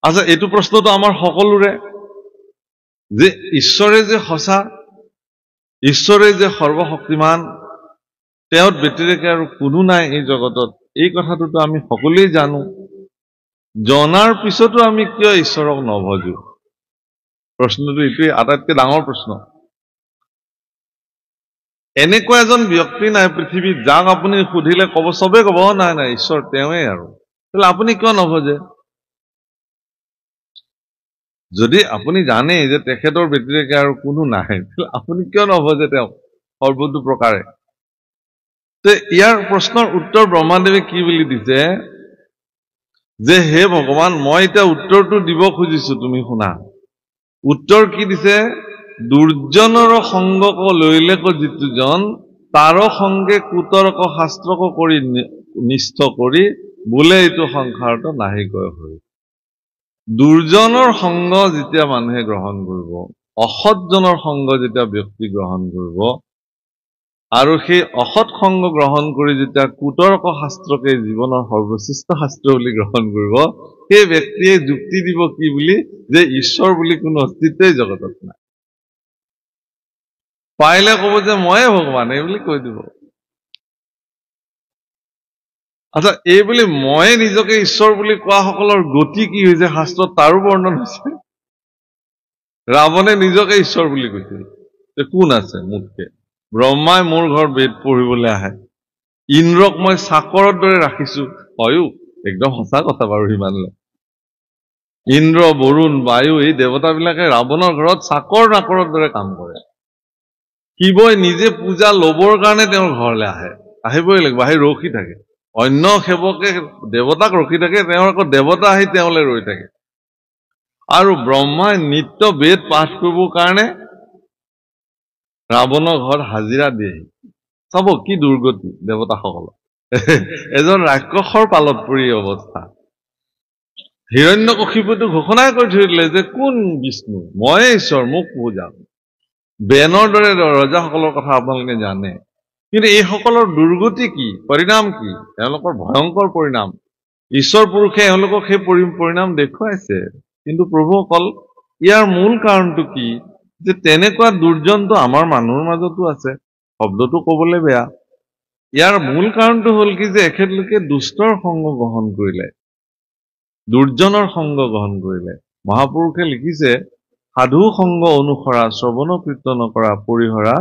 আচ্ছা এইটো প্ৰশ্নটো আমাৰ সকলোৰে যে ঈশ্বৰে যে সঁচা, ঈশ্বৰে যে সৰ্বশক্তিমান, তেওঁৰ ব্যতিৰেকে আৰু কোনো নাই এই জগতত, এই কথাটোতো আমি সকলোৱে জানো। জনাৰ পিছতো আমি কিয় ঈশ্বৰক নভজো? প্ৰশ্নটো এইটোৱে আটাইতকৈ ডাঙৰ প্ৰশ্ন। এনেকুৱা এজন ব্যক্তি নাই পৃথিৱীত যাক আপুনি সুধিলে ক'ব, চবে ক'ব নাই নাই ঈশ্বৰ তেওঁৱেই আৰু। তাহলে আপুনি কিয় নভজে? যদি আপুনি জানে যে তেখেতৰ ব্যতিৰেকে আৰু কোনো নাই, আপুনি কিয় নভজে তেওঁক সৰ্বতো প্ৰকাৰে? ইয়াৰ প্ৰশ্নৰ উত্তৰ ব্ৰহ্মাদেৱে কি বুলি দিছে যে হে ভগৱান, মই এতিয়া উত্তৰটো দিব খুজিছো, তুমি শুনা। উত্তৰ কি দিছে? দুৰ্জনৰ সংগক লৈলেক যিটোজন, তাৰ সংগে কুতৰ্ক শাস্ত্ৰক কৰি নিষ্ঠ কৰি, বোলে এইটো সংসাৰত নাহিকৈ হৈ। দুৰ্জনৰ সংগ যেতিয়া মানুহে গ্ৰহণ কৰিব, অসৎজনৰ সংগ যেতিয়া ব্যক্তি গ্ৰহণ কৰিব, আৰু সেই অসৎ সংগ গ্ৰহণ কৰি যেতিয়া কুতৰ্ক শাস্ত্ৰকে জীৱনৰ সৰ্বশ্ৰেষ্ঠ শাস্ত্ৰ বুলি গ্ৰহণ কৰিব, সেই ব্যক্তিয়ে যুক্তি দিব কি বুলি? যে ঈশ্বৰ বুলি কোনো অস্তিত্বই জগতত নাই। পাৰিলে ক'ব যে ময়ে ভগৱান, এই বুলি কৈ দিব। আচ্ছা, এই বুলি ময়ে নিজকে ঈশ্বৰ বুলি কোৱা সকলৰ গতি কি হৈছে শাস্ত্ৰত তাৰো বৰ্ণন হৈছে। ৰাৱণে নিজকে ঈশ্বৰ বুলি কৈছিল। কোন আছে মোতকে? ব্ৰহ্মাই মোৰ ঘৰত বেদ পঢ়িবলৈ আহে, ইন্দ্ৰক মই চাকৰৰ দৰে ৰাখিছো। হয়ো, একদম সঁচা কথা বাৰু। সিমানলৈ ইন্দ্ৰ, বৰুণ, বায়ু, এই দেৱতাবিলাকে ৰাৱণৰ ঘৰত চাকৰ নাকৰৰ দৰে কাম কৰে। শিৱই নিজে পূজা লবৰ কাৰণে তেওঁৰ ঘৰলৈ আহে, আহিবই লাগিব, আহি ৰখি থাকে। অন্য সেৱকে দেৱতাক ৰখি থাকে, তেওঁৰ আকৌ দেৱতা আহি তেওঁলৈ ৰৈ থাকে। আৰু ব্ৰহ্মাই নিত্য বেদ পাঠ কৰিবৰ কাৰণে ৰাৱণৰ ঘৰত হাজিৰা দিয়েহি। চাব কি দুৰ্গতি দেৱতাসকলৰ। এজন ৰাক্ষসৰ পালত পৰি অৱস্থা। হিৰণ্যকশিপুতো ঘোষণাই কৰি থৈ দিলে যে কোন বিষ্ণু? ময়ে ঈশ্বৰ, মোক পূজা। বেনৰ দৰে ৰজাসকলৰ কথা আপোনালোকে জানে। কিন্তু এইসকলৰ দুৰ্গতি কি, পৰিণাম কি? তেওঁলোকৰ ভয়ংকৰ পৰিণাম। ঈশ্বৰ পুৰুষে এওঁলোকক সেই পৰিণাম দেখুৱাইছে। কিন্তু প্ৰভুসকল, ইয়াৰ মূল কাৰণটো কি? যে তেনেকুৱা দুৰ্জনটো আমাৰ মানুহৰ মাজতো আছে। শব্দটো কবলৈ বেয়া। ইয়াৰ মূল কাৰণটো হ'ল কি? যে এখেতলোকে দুষ্টৰ সংগ গ্ৰহণ কৰিলে, দুৰ্জনৰ সংগ গ্ৰহণ কৰিলে। মহাপুৰুষে লিখিছে, সাধু সংগ অনুসৰা, শ্ৰৱণ কীৰ্তন কৰা, পৰিহৰা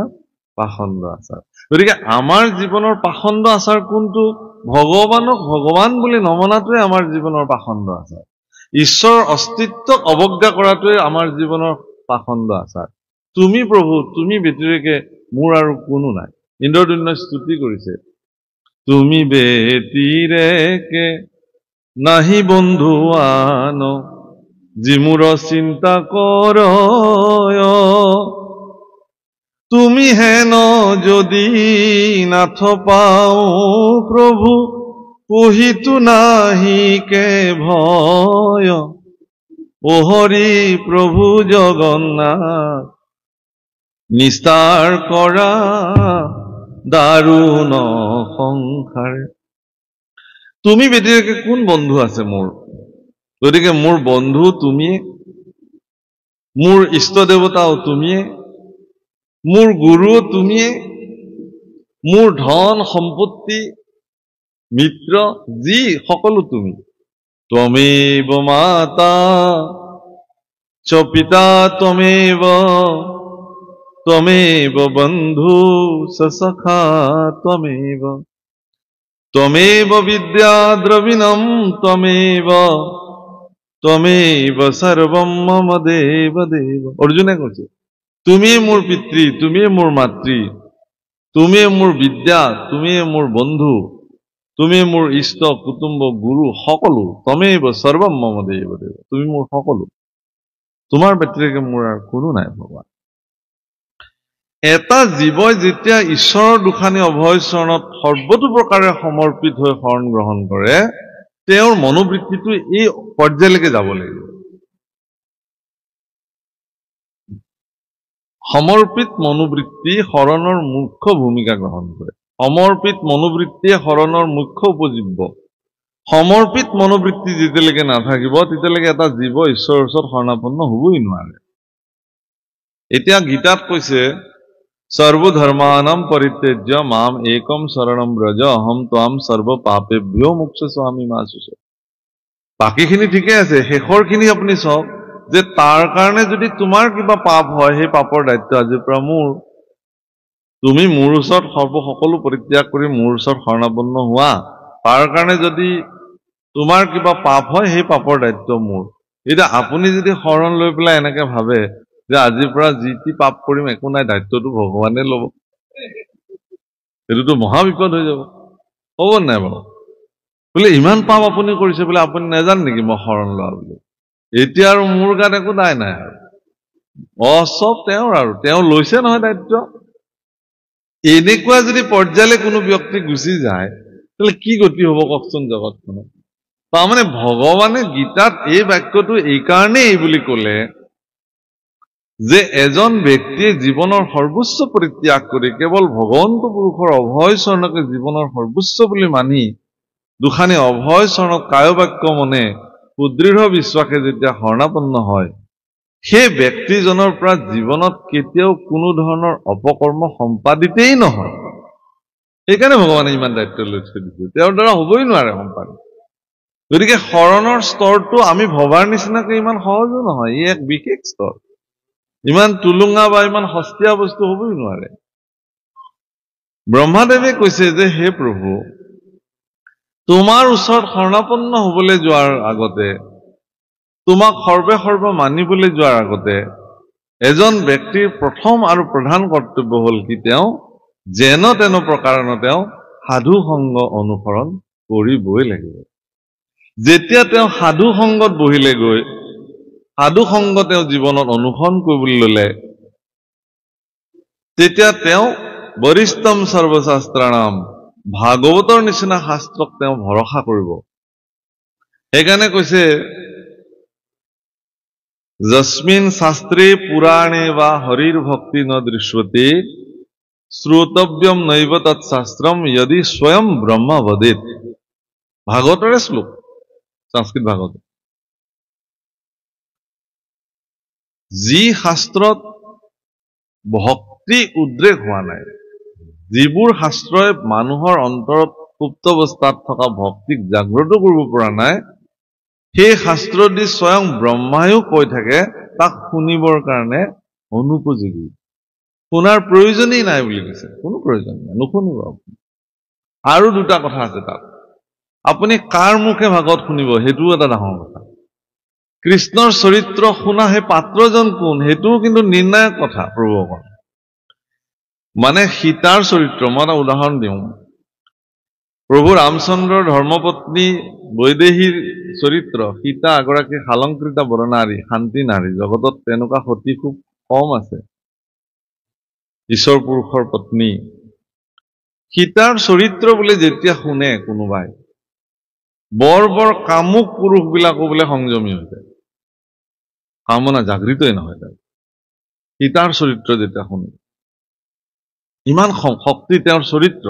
পাখণ্ড আচাৰ। গতিকে আমাৰ জীৱনৰ পাখণ্ড আচাৰ কোনটো? ভগৱানক ভগৱান বুলি নমনাটোৱে আমাৰ জীৱনৰ পাখণ্ড আচাৰ। ঈশ্বৰৰ অস্তিত্বক অৱজ্ঞা কৰাটোৱে আমাৰ জীৱনৰ পাখণ্ড আচাৰ। তুমি প্ৰভু, তুমি ব্যতিৰেকে মোৰ আৰু কোনো নাই। ইন্দ্ৰদুম্নই স্তুতি কৰিছে, তুমি ব্যতিৰেকে নাহি বন্ধু আন, যি মোৰ চিন্তা কৰ। তুমি হেন যদি নাথ পাও প্ৰভু, পহিতো নাহিকে ভয়। ও হৰি প্ৰভু জগন্নাথ, নিস্তাৰ কৰা দাৰুণ সংসাৰ। তুমি ব্যতিৰেকে কোন বন্ধু আছে মোৰ? গতিকে মোৰ বন্ধু তুমিয়ে, মোৰ ইষ্ট দেৱতাও তুমিয়ে, মোৰ গুৰুও তুমিয়ে, মোৰ ধন সম্পত্তি মিত্ৰ যি সকলো তুমি। ত্বমেব মাতা চ পিতা ত্বমেব, ত্বমেব বন্ধু স সখা ত্বমেব, ত্বমেব বিদ্যা দ্রবিণম ত্বমেব, ত্বমেব সর্বম মম দেব দেব। অর্জুনে কৈছে, তুমিয়ে মোৰ পিতৃ, তুমিয়ে মোৰ মাতৃ, তুমিয়ে মোৰ বিদ্যা, তুমিয়ে মোৰ বন্ধু, তুমি মোৰ ইষ্ট কুটুম্ব গুৰু সকলো। ত্বমেব সৰ্বম মম দেব দেব, তুমি মোৰ সকলো। তোমাৰ ব্যতিৰেকে মোৰ আৰু কোনো নাই ভগৱান। এটা জীৱই যেতিয়া ঈশ্বৰৰ দুখানি অভয় চৰণত সৰ্বতো প্ৰকাৰে সমৰ্পিত হৈ শৰণ গ্ৰহণ কৰে, তেওঁৰ মনোবৃত্তিটো এই পৰ্যায়লৈকে যাব লাগিব। সমৰ্পিত মনোবৃত্তি শৰণৰ মুখ্য ভূমিকা গ্ৰহণ কৰে। সমৰ্পিত মনোবৃত্তিয়ে শৰণৰ মুখ্য উপজীব্য। সমৰ্পিত মনোবৃত্তি যেতিয়ালৈকে নাথাকিব তেতিয়ালৈকে এটা জীৱ ঈশ্বৰৰ ওচৰত শৰণাপন্ন হ'বই নোৱাৰে। এতিয়া গীতাত কৈছে সৰ্বধৰ্মানাম পৰিত্যাজ্য মাম একম শৰণম ব্ৰজ অহম ত্বাম সৰ্ব পাপেভ্যো মোক্ষয়ামি মা শুচি। বাকীখিনি ঠিকে আছে, শেষৰখিনি আপুনি চাওক যে তাৰ কাৰণে যদি তোমাৰ কিবা পাপ হয় সেই পাপৰ দায়িত্ব আজিৰ পৰা মোৰ। তুমি মোৰ ওচৰত সকলো পৰিত্যাগ কৰি মোৰ ওচৰত শৰণাপন্ন হোৱা, তাৰ কাৰণে যদি তোমাৰ কিবা পাপ হয় সেই পাপৰ দায়িত্ব মোৰ। এতিয়া আপুনি যদি শৰণ লৈ পেলাই এনেকে ভাবে যে আজিৰ পৰা যি টি পাপ কৰিম একো নাই, দায়িত্বটো ভগৱানে ল'ব, সেইটোতো মহা বিপদ হৈ যাব, হ'ব নাই বাৰু? বোলে ইমান পাপ আপুনি কৰিছে বোলে, আপুনি নাজানে নেকি মই শৰণ লোৱা বুলি? এতিয়া আৰু মোৰ গাত একো দায় নাই আৰু, চব তেওঁৰ আৰু তেওঁ লৈছে নহয় দায়িত্ব। এনেকুৱা যদি পৰ্যায়লৈ কোনো ব্যক্তি গুচি যায় তাহলে কি গতি হ'ব কওকচোন জগতখনত? তাৰমানে ভগৱানে গীতাত এই বাক্যটো এইকাৰণেই এই বুলি ক'লে যে এজন ব্যক্তিয়ে জীৱনৰ সৰ্বোচ্চ পৰিত্যাগ কৰি কেৱল ভগৱন্ত পুৰুষৰ অভয় চৰণকে জীৱনৰ সৰ্বোচ্চ বুলি মানি দুখানি অভয় চৰণত কায় বাক্য মনে সুদৃঢ় বিশ্বাসে যেতিয়া শৰণাপন্ন হয়, সেই ব্যক্তিজনৰ পৰা জীৱনত কেতিয়াও কোনো ধৰণৰ অপকৰ্ম সম্পাদিতেই নহয়। সেইকাৰণে ভগৱানে ইমান দায়িত্ব লৈ থৈ দিছে, তেওঁৰ দ্বাৰা হ'বই নোৱাৰে সম্পাদিত। গতিকে শৰণৰ স্তৰটো আমি ভবাৰ নিচিনাকৈ ইমান সহজো নহয়, ই এক বিশেষ স্তৰ, ইমান টুলুঙা বা ইমান সস্তীয়া বস্তু হ'বই নোৱাৰে। ব্ৰহ্মাদেৱে কৈছে যে হে প্ৰভু, তোমাৰ ওচৰত শৰণাপন্ন হ'বলৈ যোৱাৰ আগতে, তোমাক সৰ্বে মানিবলৈ যোৱাৰ আগতে এজন ব্যক্তিৰ প্ৰথম আৰু প্ৰধান কৰ্তব্য হ'ল কি, তেওঁ যেন তেন প্ৰকাৰণে তেওঁ সাধু সংগ অনুসৰণ কৰিবই লাগিব। যেতিয়া তেওঁ সাধু সংগত বহিলে গৈ সাধু সংগ তেওঁ জীৱনত অনুসৰণ কৰিবলৈ ল'লে, তেতিয়া তেওঁ বৰিষ্ঠম সৰ্বশাস্ত্ৰাণাম ভাগৱতৰ নিচিনা শাস্ত্ৰক তেওঁ ভৰসা কৰিব। সেইকাৰণে কৈছে যস্মিন শাস্ত্ৰে পুৰাণে বা হৰিৰ ভক্তি ন দৃশ্যতে শ্ৰোতব্যম নৈব তৎশাস্ত্ৰম যদি স্বয়ং ব্ৰহ্মা বদেত। ভাগৱতৰে শ্লোক, সংস্কৃত ভাগৱত। যি শাস্ত্ৰত ভক্তি উদ্ৰেক হোৱা নাই, যিবোৰ শাস্ত্ৰই মানুহৰ অন্তৰত সুপ্ত অৱস্থাত থকা ভক্তিক জাগ্ৰত কৰিব পৰা নাই, সেই শাস্ত্ৰ দি স্বয়ং ব্ৰহ্মায়ো কৈ থাকে তাক শুনিবৰ কাৰণে অনুপযোগী, শুনাৰ প্ৰয়োজনেই নাই বুলি কৈছে। কোনো প্ৰয়োজন নাই, নুশুনিব আপুনি। আৰু দুটা কথা আছে তাত, আপুনি কাৰ মুখে ভাগৱত শুনিব সেইটোও এটা ডাঙৰ কথা। কৃষ্ণৰ চৰিত্ৰ শুনা সেই পাত্ৰজন কোন সেইটোও কিন্তু নিৰ্ণায়ক কথা। প্ৰভুসকল মানে সীতাৰ চৰিত্ৰ, মই এটা উদাহৰণ দিওঁ। প্ৰভু ৰামচন্দ্ৰৰ ধৰ্মপত্নী বৈদেহীৰ চৰিত্ৰ, সীতা এগৰাকী শালংকৃতা বৰনাৰী, শান্তি নাৰী। জগতত তেনেকুৱা সতী খুব কম আছে, ঈশ্বৰ পুৰুষৰ পত্নী। সীতাৰ চৰিত্ৰ বুলি যেতিয়া শুনে কোনোবাই, বৰ কামুক পুৰুষ বিলাকো বোলে সংযমী হৈ যায়, কামনা জাগৃতই নহয় তাই। সীতাৰ চৰিত্ৰ যেতিয়া শুনে, ইমান শক্তি তেওঁৰ চৰিত্ৰ।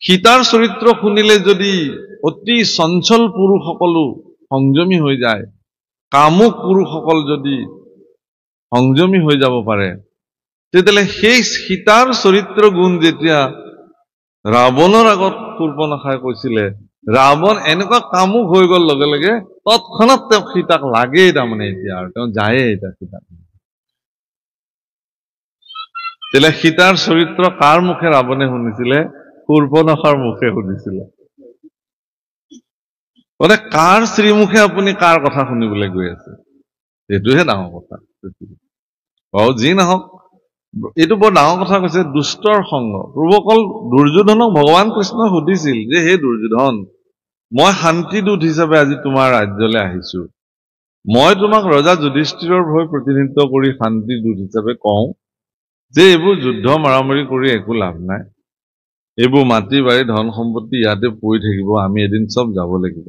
সীতাৰ চৰিত্ৰ শুনিলে যদি অতি চঞ্চল পুৰুষসকলো সংযমী হৈ যায়, কামুক পুৰুষসকল যদি সংযমী হৈ যাব পাৰে, তেতিয়াহ'লে সেই সীতাৰ চৰিত্ৰ গুণ যেতিয়া ৰাৱণৰ আগত শূৰ্পণখাই কৈছিলে, ৰাৱণ এনেকুৱা কামুক হৈ গ'ল লগে লগে তৎক্ষণাত তেওঁ সীতাক লাগেই, তাৰমানে এতিয়া আৰু তেওঁ যায়েই এতিয়া সীতাক। তেতিয়াহ'লে সীতাৰ চৰিত্ৰ কাৰ মুখে ৰাৱণে শুনিছিলে? শূৰ্পণখাৰ মুখে শুনিছিলে। মানে কাৰ শ্ৰীমুখে আপুনি কাৰ কথা শুনিবলৈ গৈ আছে, সেইটোহে ডাঙৰ কথা। বাৰু যি নহওক, এইটো বৰ ডাঙৰ কথা কৈছে, দুষ্টৰ সংগ। প্ৰভুসকল দুৰ্যোধনক ভগৱান কৃষ্ণই সুধিছিল যে হে দুৰ্যোধন, মই শান্তিদূত হিচাপে আজি তোমাৰ ৰাজ্যলৈ আহিছো, মই তোমাক ৰজা যুধিষ্ঠিৰৰ হৈ প্ৰতিনিধিত্ব কৰি শান্তিদূত হিচাপে কওঁ যে এইবোৰ যুদ্ধ মাৰামাৰি কৰি একো লাভ নাই, এইবোৰ মাটি বাৰী ধন সম্পত্তি ইয়াতে পৰি থাকিব, আমি এদিন চব যাব লাগিব।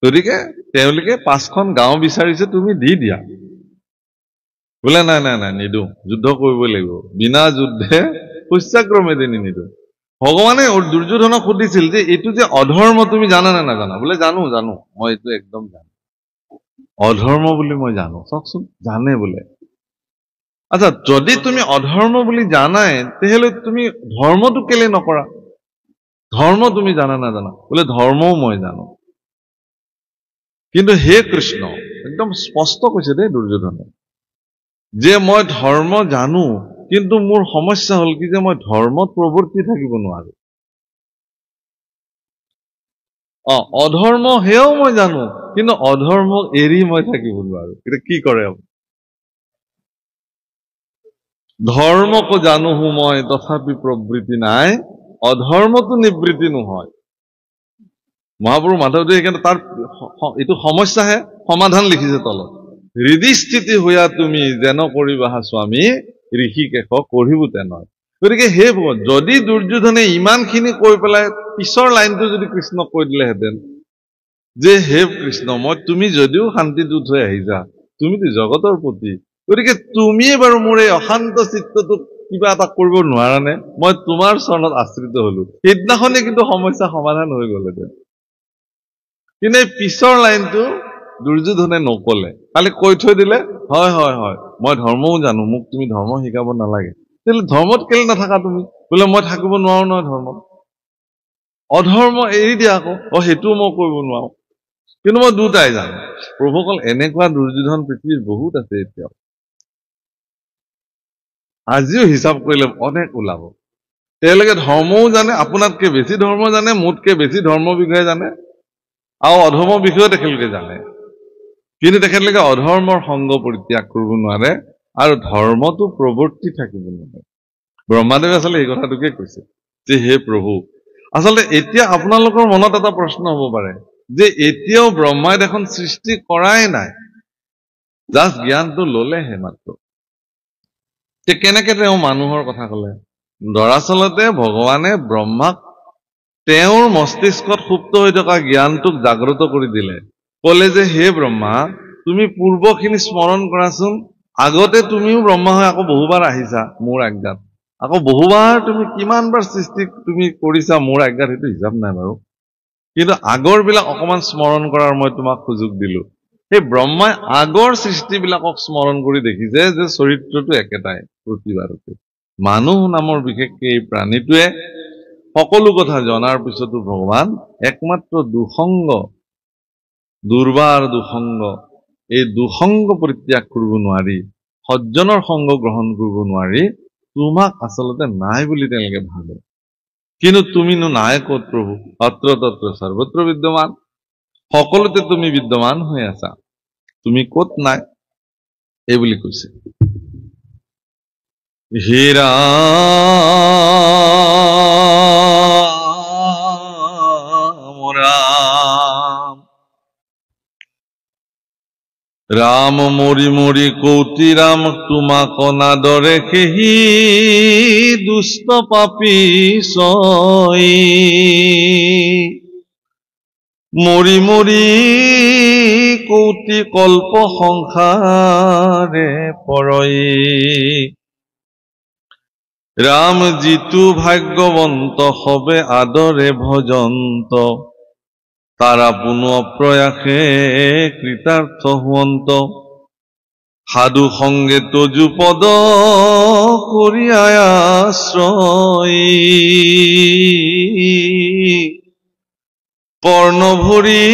গতিকে তেওঁলোকে 5খন গাঁও বিচাৰিছে, তুমি দি দিয়া। বোলে নাই নাই নাই, নিদো, যুদ্ধ কৰিবই লাগিব, বিনা যুদ্ধে শস্যাগ্ৰমে দিনি নিদো। ভগৱানে দুৰ্যোধনক সুধিছিল যে এইটো যে অধৰ্ম তুমি জানা নে নাজানা? বোলে জানো জানো, মই এইটো একদম জানো, অধৰ্ম বুলি মই জানো। চাওকচোন, জানে বোলে। আচ্ছা, যদি তুমি অধৰ্ম বুলি জানাই, তেতিয়াহ'লে তুমি ধৰ্মটো কেলে নকৰা? ধৰ্ম তুমি জানা নাজানা? বোলে ধৰ্মও মই জানো। কিন্তু হে কৃষ্ণ, একদম স্পষ্ট কৈছে দেই দুৰ্যোধনে, যে মই ধৰ্ম জানো, কিন্তু মোৰ সমস্যা হ'ল কি যে মই ধৰ্মত প্ৰৱৰ্তি থাকিব নোৱাৰো। অধৰ্ম সেয়াও মই জানো, কিন্তু অধৰ্ম এৰি মই থাকিব নোৱাৰো। এতিয়া কি কৰে? ধৰ্মকো জানোহো মই তথাপি প্ৰবৃত্তি নাই, অধৰ্মতো নিবৃত্তি নহয়। মহাপুৰুষ মাধৱদেৱে সেইকাৰণে তাৰ এইটো সমস্যাহে সমাধান লিখিছে তলত। হৃদি স্থিতি হোৱা তুমি যেন কৰিবাহা স্বামী, ঋষিকেশ কৰিবতে নহয়। গতিকে সেই যদি দুৰ্যোধনে ইমানখিনি কৈ পেলাই পিছৰ লাইনটো যদি কৃষ্ণক কৈ দিলেহেঁতেন যে হে কৃষ্ণ, তুমি যদিও শান্তিদূত হৈ আহিছা, তুমিতো জগতৰ প্ৰতি, গতিকে তুমিয়ে বাৰু মোৰ এই অশান্ত চিত্তটোক কিবা এটা কৰিব নোৱাৰানে? মই তোমাৰ চৰণত আশ্ৰিত হলো, সেইদিনাখনে কিন্তু সমস্যা সমাধান হৈ গ'লহেঁতেন। কিন্তু এই পিছৰ লাইনটো দুৰ্যোধনে নকলে, খালি কৈ থৈ দিলে, হয় হয় হয় মই ধৰ্মও জানো, মোক তুমি ধৰ্ম শিকাব নালাগে। তেতিয়াহ'লে ধৰ্মত কেলে নাথাকা তুমি? বোলে মই থাকিব নোৱাৰো নহয় ধৰ্মত, অধৰ্ম এৰি দিয়া আকৌ। সেইটোও মই কৰিব নোৱাৰো, কিন্তু মই দুটাই জানো। প্ৰভুসকল, এনেকুৱা দুৰ্যোধন পৃথিৱীত বহুত আছে এতিয়াও। আজিও হিচাপ কৰিলে অনেক ওলাব। তেওঁলোকে ধৰ্মও জানে, আপোনাতকে বেছি ধৰ্ম জানে, মোতকে বেছি ধৰ্মৰ বিষয়ে জানে, আৰু অধৰ্মৰ বিষয়েও তেখেতলোকে জানে। কিন্তু তেখেতলোকে অধৰ্মৰ সংগ পৰিত্যাগ কৰিব নোৱাৰে আৰু ধৰ্মটো প্ৰৱৰ্তি থাকিব নোৱাৰে। ব্ৰহ্মাদেৱে আচলতে এই কথাটোকে কৈছে যে হে প্ৰভু, আচলতে এতিয়া আপোনালোকৰ মনত এটা প্ৰশ্ন হ'ব পাৰে যে এতিয়াও ব্ৰহ্মাই দেখোন সৃষ্টি কৰাই নাই, জাষ্ট জ্ঞানটো ললেহে মাত্ৰ। কেনেকে তেওঁ মানুহৰ কথা কলে? দৰাচলতে ভগৱানে ব্ৰহ্মাক তেওঁৰ মস্তিষ্কত সুপ্ত হৈ থকা জ্ঞানটোক জাগ্ৰত কৰি দিলে। কলে যে হে ব্ৰহ্মা, তুমি পূৰ্বখিনি স্মৰণ কৰাচোন। আগতে তুমিও ব্ৰহ্মা হৈ আকৌ বহুবাৰ আহিছা মোৰ আজ্ঞাত, আকৌ বহুবাৰ তুমি কিমানবাৰ সৃষ্টি তুমি কৰিছা মোৰ আজ্ঞাত, সেইটো হিচাপ নাই বাৰু। কিন্তু আগৰ বিলাক অকমান স্মৰণ কৰাৰ মই তোমাক সুযোগ দিলো। সেই ব্ৰহ্মাই আগৰ সৃষ্টিবিলাকক স্মৰণ কৰি দেখিছে যে চৰিত্ৰটো একেটাই প্ৰতিবাৰতে। মানুহ নামৰ বিশেষকে এই প্ৰাণীটোৱে সকলো কথা জনাৰ পিছতো ভগৱান একমাত্ৰ দুসংগ, দুৰ্বাৰ দুসংগ, এই দুসংগ পৰিত্যাগ কৰিব নোৱাৰি, সজ্জনৰ সংগ গ্ৰহণ কৰিব নোৱাৰি, তোমাক আচলতে নাই বুলি তেওঁলোকে ভাবে। কিন্তু তুমিনো নাই ক'ত প্ৰভু? অত্ৰ তত্ৰ সৰ্বত্ৰ বিদ্যমান, সকলোতে তুমি বিদ্যমান হৈ আছা, তুমি ক'ত নাই? এই বুলি কৈছে। হে ৰাম ৰাম ৰাম মৰি মৰি কৌতি ৰাম, তোমাক নাদৰে সেহি দুষ্ট পাপী ছই, মৰি মৰি কৌতি কল্প সংসাৰে পৰই। ৰাম যিটো ভাগ্যৱন্ত হবে আদৰে ভজন্ত, তাৰা পুনঃ অপ্ৰয়াসে কৃতাৰ্থ হুয়ন্ত। সাধু সঙ্গে তজু পদ কৰিয়ায় আশ্ৰয়, কৰ্ণভৰি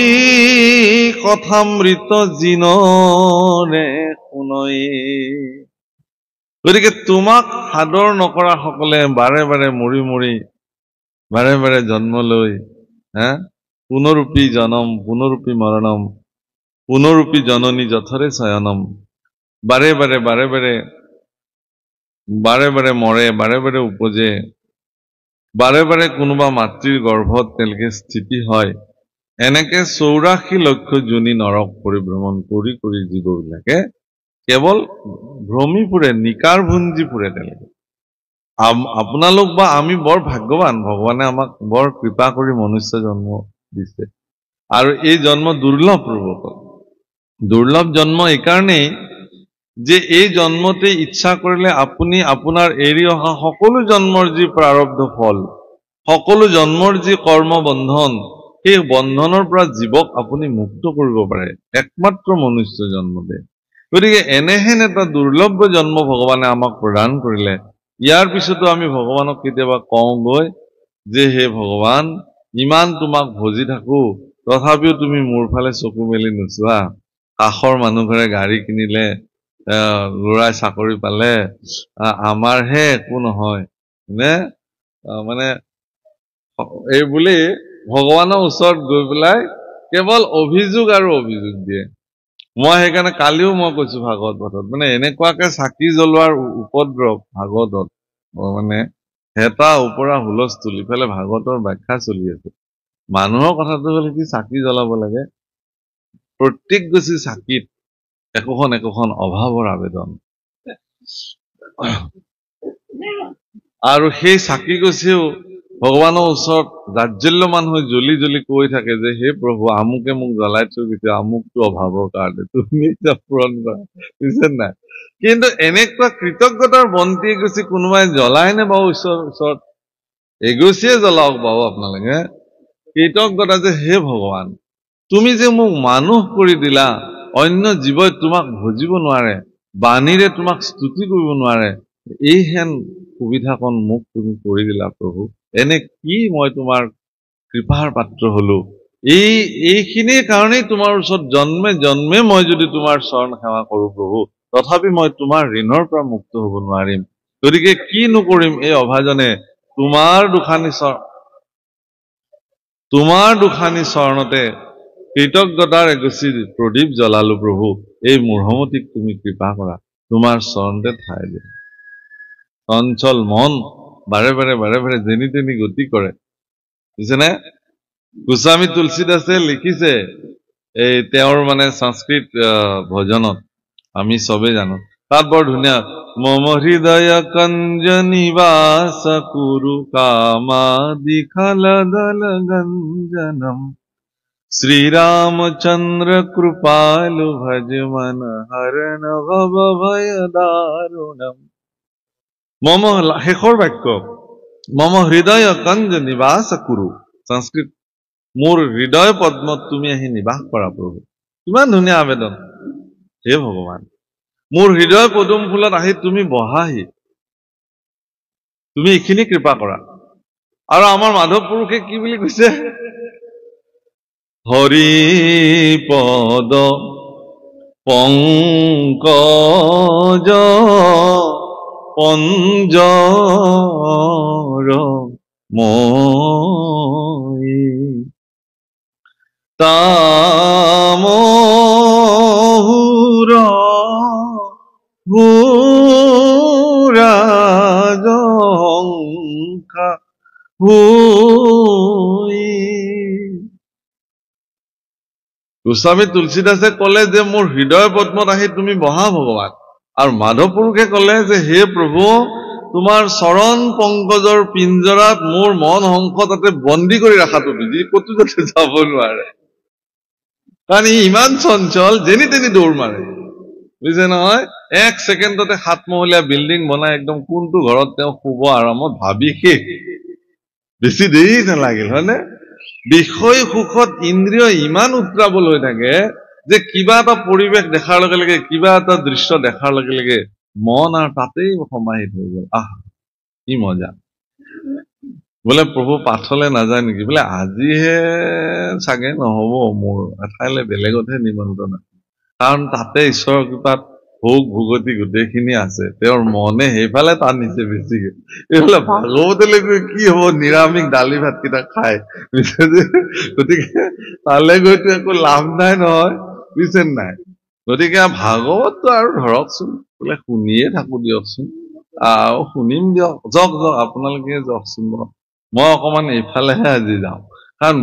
কথামৃত জিনৰে শুনই। গতিকে তোমাক সাদৰ নকৰা সকলে বাৰে বাৰে মৰি মৰি, বাৰে বাৰে জন্ম লৈ, পুনৰূপী জনম পুনৰূপী মৰণম, পুনৰূপী জননী যথৰে শয়নম, বাৰে বাৰে বাৰে বাৰে বাৰে বাৰে মৰে, বাৰে বাৰে উপজে, বাৰে বাৰে কোনোবা মাতৃৰ গৰ্ভত তেওঁলোকে স্থিতি হয়। এনেকে 84 লক্ষ যোনি নৰক পৰিভ্ৰমণ কৰি কৰি জীৱবিলাকে কেৱল ভ্ৰমি ফুৰে, নিকাৰ ভুঞ্জি ফুৰে তেওঁলোকে। আপোনালোক বা আমি বৰ ভাগ্যৱান, ভগৱানে আমাক বৰ কৃপা কৰি মনুষ্য জন্ম দিছে। আৰু এই জন্ম দুৰ্লভ ৰূপক, দুৰ্লভ জন্ম এইকাৰণেই যে এই জন্মতে ইচ্ছা কৰিলে আপুনি আপোনাৰ এৰি অহা সকলো জন্মৰ যি প্ৰাৰব্ধ ফল, সকলো জন্মৰ যি কৰ্ম বন্ধন সেই বন্ধনৰ পৰা জীৱক আপুনি মুক্ত কৰিব পাৰে একমাত্ৰ মনুষ্য জন্মতে। গতিকে এনেহেন এটা দুৰ্লভ জন্ম ভগৱানে আমাক প্ৰদান কৰিলে। ইয়াৰ পিছতো আমি ভগৱানক কেতিয়াবা কওঁগৈ যে হে ভগৱান, ইমান তোমাক ভজি থাকো, তথাপিও তুমি মোৰ ফালে চকু মেলি নোচোৱা। কাষৰ মানুহ ঘৰে গাড়ী কিনিলে, ল'ৰাই চাকৰি পালে, আমাৰহে একো নহয় নে? মানে এই বুলি ভগৱানৰ ওচৰত গৈ পেলাই কেৱল অভিযোগ আৰু অভিযোগ দিয়ে। মই সেইকাৰণে কালিও মই কৈছো ভাগৱত পাঠত, মানে এনেকুৱাকে চাকি জ্বলোৱাৰ উপদ্ৰৱ ভাগৱতত, মানে হেতা ওপৰা হুলস্থুল, ইফালে ভাগৱতৰ ব্যাখ্যা চলি আছে। মানুহৰ কথাটো হলে কি চাকি জ্বলাব লাগে, প্ৰত্যেক গছি চাকিত একোখন একোখন অভাৱৰ আবেদন, আৰু সেই চাকি গছিও ভগৱানৰ ওচৰত জাজ্জল্যমান হৈ জ্বলি জ্বলি কৈ থাকে যে হে প্ৰভু, আমুকে মোক জ্বলাই থৈ গৈছে আমুকটো অভাৱৰ কাৰণে, তুমি পূৰণ কৰা, বুজিছে নাই? কিন্তু এনেকুৱা কৃতজ্ঞতাৰ বন্তি এগছি কোনোবাই জ্বলাই নে বাৰু ঈশ্বৰৰ ওচৰত? এগছিয়ে জ্বলাওক বাৰু আপোনালোকে, কৃতজ্ঞতা যে হে ভগৱান, তুমি যে মোক মানুহ কৰি দিলা, অন্য জীৱই তোমাক ভজিব নোৱাৰে, বাণীৰে তোমাক স্তুতি কৰিব নোৱাৰে, এইহেন সুবিধাকণ মোক তুমি কৰি দিলা প্ৰভু। এনে কি মই তোমাৰ কৃপাৰ পাত্ৰ হলো, এইখিনিৰ কাৰণেই তোমাৰ ওচৰত জন্মে জন্মে মই যদি তোমাৰ চৰণ সেৱা কৰো প্ৰভু, তথাপি মই তোমাৰ ঋণৰ পৰা মুক্ত হব নোৱাৰিম। গতিকে কি নকৰিম এই অভাজনে, তোমাৰ দুখানি চৰণতে কৃতজ্ঞতাৰ এগছি প্ৰদীপ জ্বলালো প্ৰভু। এই মূঢ়মতিক তুমি কৃপা কৰা, তোমাৰ চৰণতে ঠাই দিয়া। চঞ্চল মন বাৰে বাৰে যেনি তেনি গতি কৰে, বুজিছেনে? গোস্বামী তুলসীদাসে লিখিছে এই তেওঁৰ মানে সংস্কৃত ভজনত, আমি চবে জানো, তাত বৰ ধুনীয়া, মম হৃদয় কঞ্জ নিবাস কুৰু কামাদি খালদল গঞ্জনম শ্ৰীৰামচন্দ্ৰ কৃপালু ভজ মন হৰণ ভব ভয় দাৰুণম। মম, শেষৰ বাক্য, মম হৃদয় কঞ্জ নিবাস কুৰু, সংস্কৃত, মোৰ হৃদয় পদ্মত তুমি আহি নিবাস কৰা প্ৰভু। কিমান ধুনীয়া আবেদন, হে ভগৱান, মোৰ হৃদয় পদুম ফুলত আহি তুমি বহাহি, তুমি এইখিনি কৃপা কৰা। আৰু আমাৰ মাধৱ পুৰুষে কি বুলি কৈছে, হৰি পদ পংকজ পঞ্জৰ মই তামহুৰ ভূৰাজংকা ভূই। গোস্বামী তুলসীদাসে কলে যে মোৰ হৃদয় পদ্মত আহি তুমি বহা ভগৱান, আৰু মাধৱ পুৰুষে কলে যে হে প্ৰভু, তোমাৰ চৰণ পংকজৰ পিঞ্জৰাত মোৰ মন হংস তাতে বন্দী কৰি ৰাখা তুমি, যি ক'তো যাতে যাব নোৱাৰে, কাৰণ ই ইমান চঞ্চল, যেনি তেনি দৌৰ মাৰে, বুজিছে নহয়? এক ছেকেণ্ডতে 7 মহলীয়া বিল্ডিং বনাই একদম কোনটো ঘৰত তেওঁ শুব আৰামত ভাবি শেষ, বেছি দেৰি নালাগিল, হয়নে? বিষয় সুখত ইন্দ্ৰিয় ইমান উত্ৰাৱল হৈ থাকে যে কিবা এটা পৰিৱেশ দেখাৰ লগে লগে, কিবা এটা দৃশ্য দেখাৰ লগে লগে মন আৰু তাতেই সমাহিত হৈ গল। কি মজা। বোলে প্ৰভু পাঠলে নাযায় নেকি, বোলে আজিহে চাগে নহব, মোৰ এঠাইলে বেলেগতহে নিমন্ত্ৰণ আছে, কাৰণ তাতে ঈশ্বৰৰ কৃপাত ভোগ ভোগতি গোটেইখিনি আছে, তেওঁৰ মনে সেইফালে টানিছে বেছিকে। এইফালে ভাগৱতলৈ গৈ কি হব, নিৰামিষ দালি ভাতকেইটা খাই, গতিকে তালৈ গৈতো একো লাভ নাই নহয়, বুজিছে নাই? গতিকে ভাগৱতটো আৰু ধৰকচোন, বোলে শুনিয়ে থাকো দিয়কচোন, শুনিম দিয়ক, যাওক আপোনালোকে যাওকচোন, মই অকমান এইফালেহে আজি যাওঁ, কাৰণ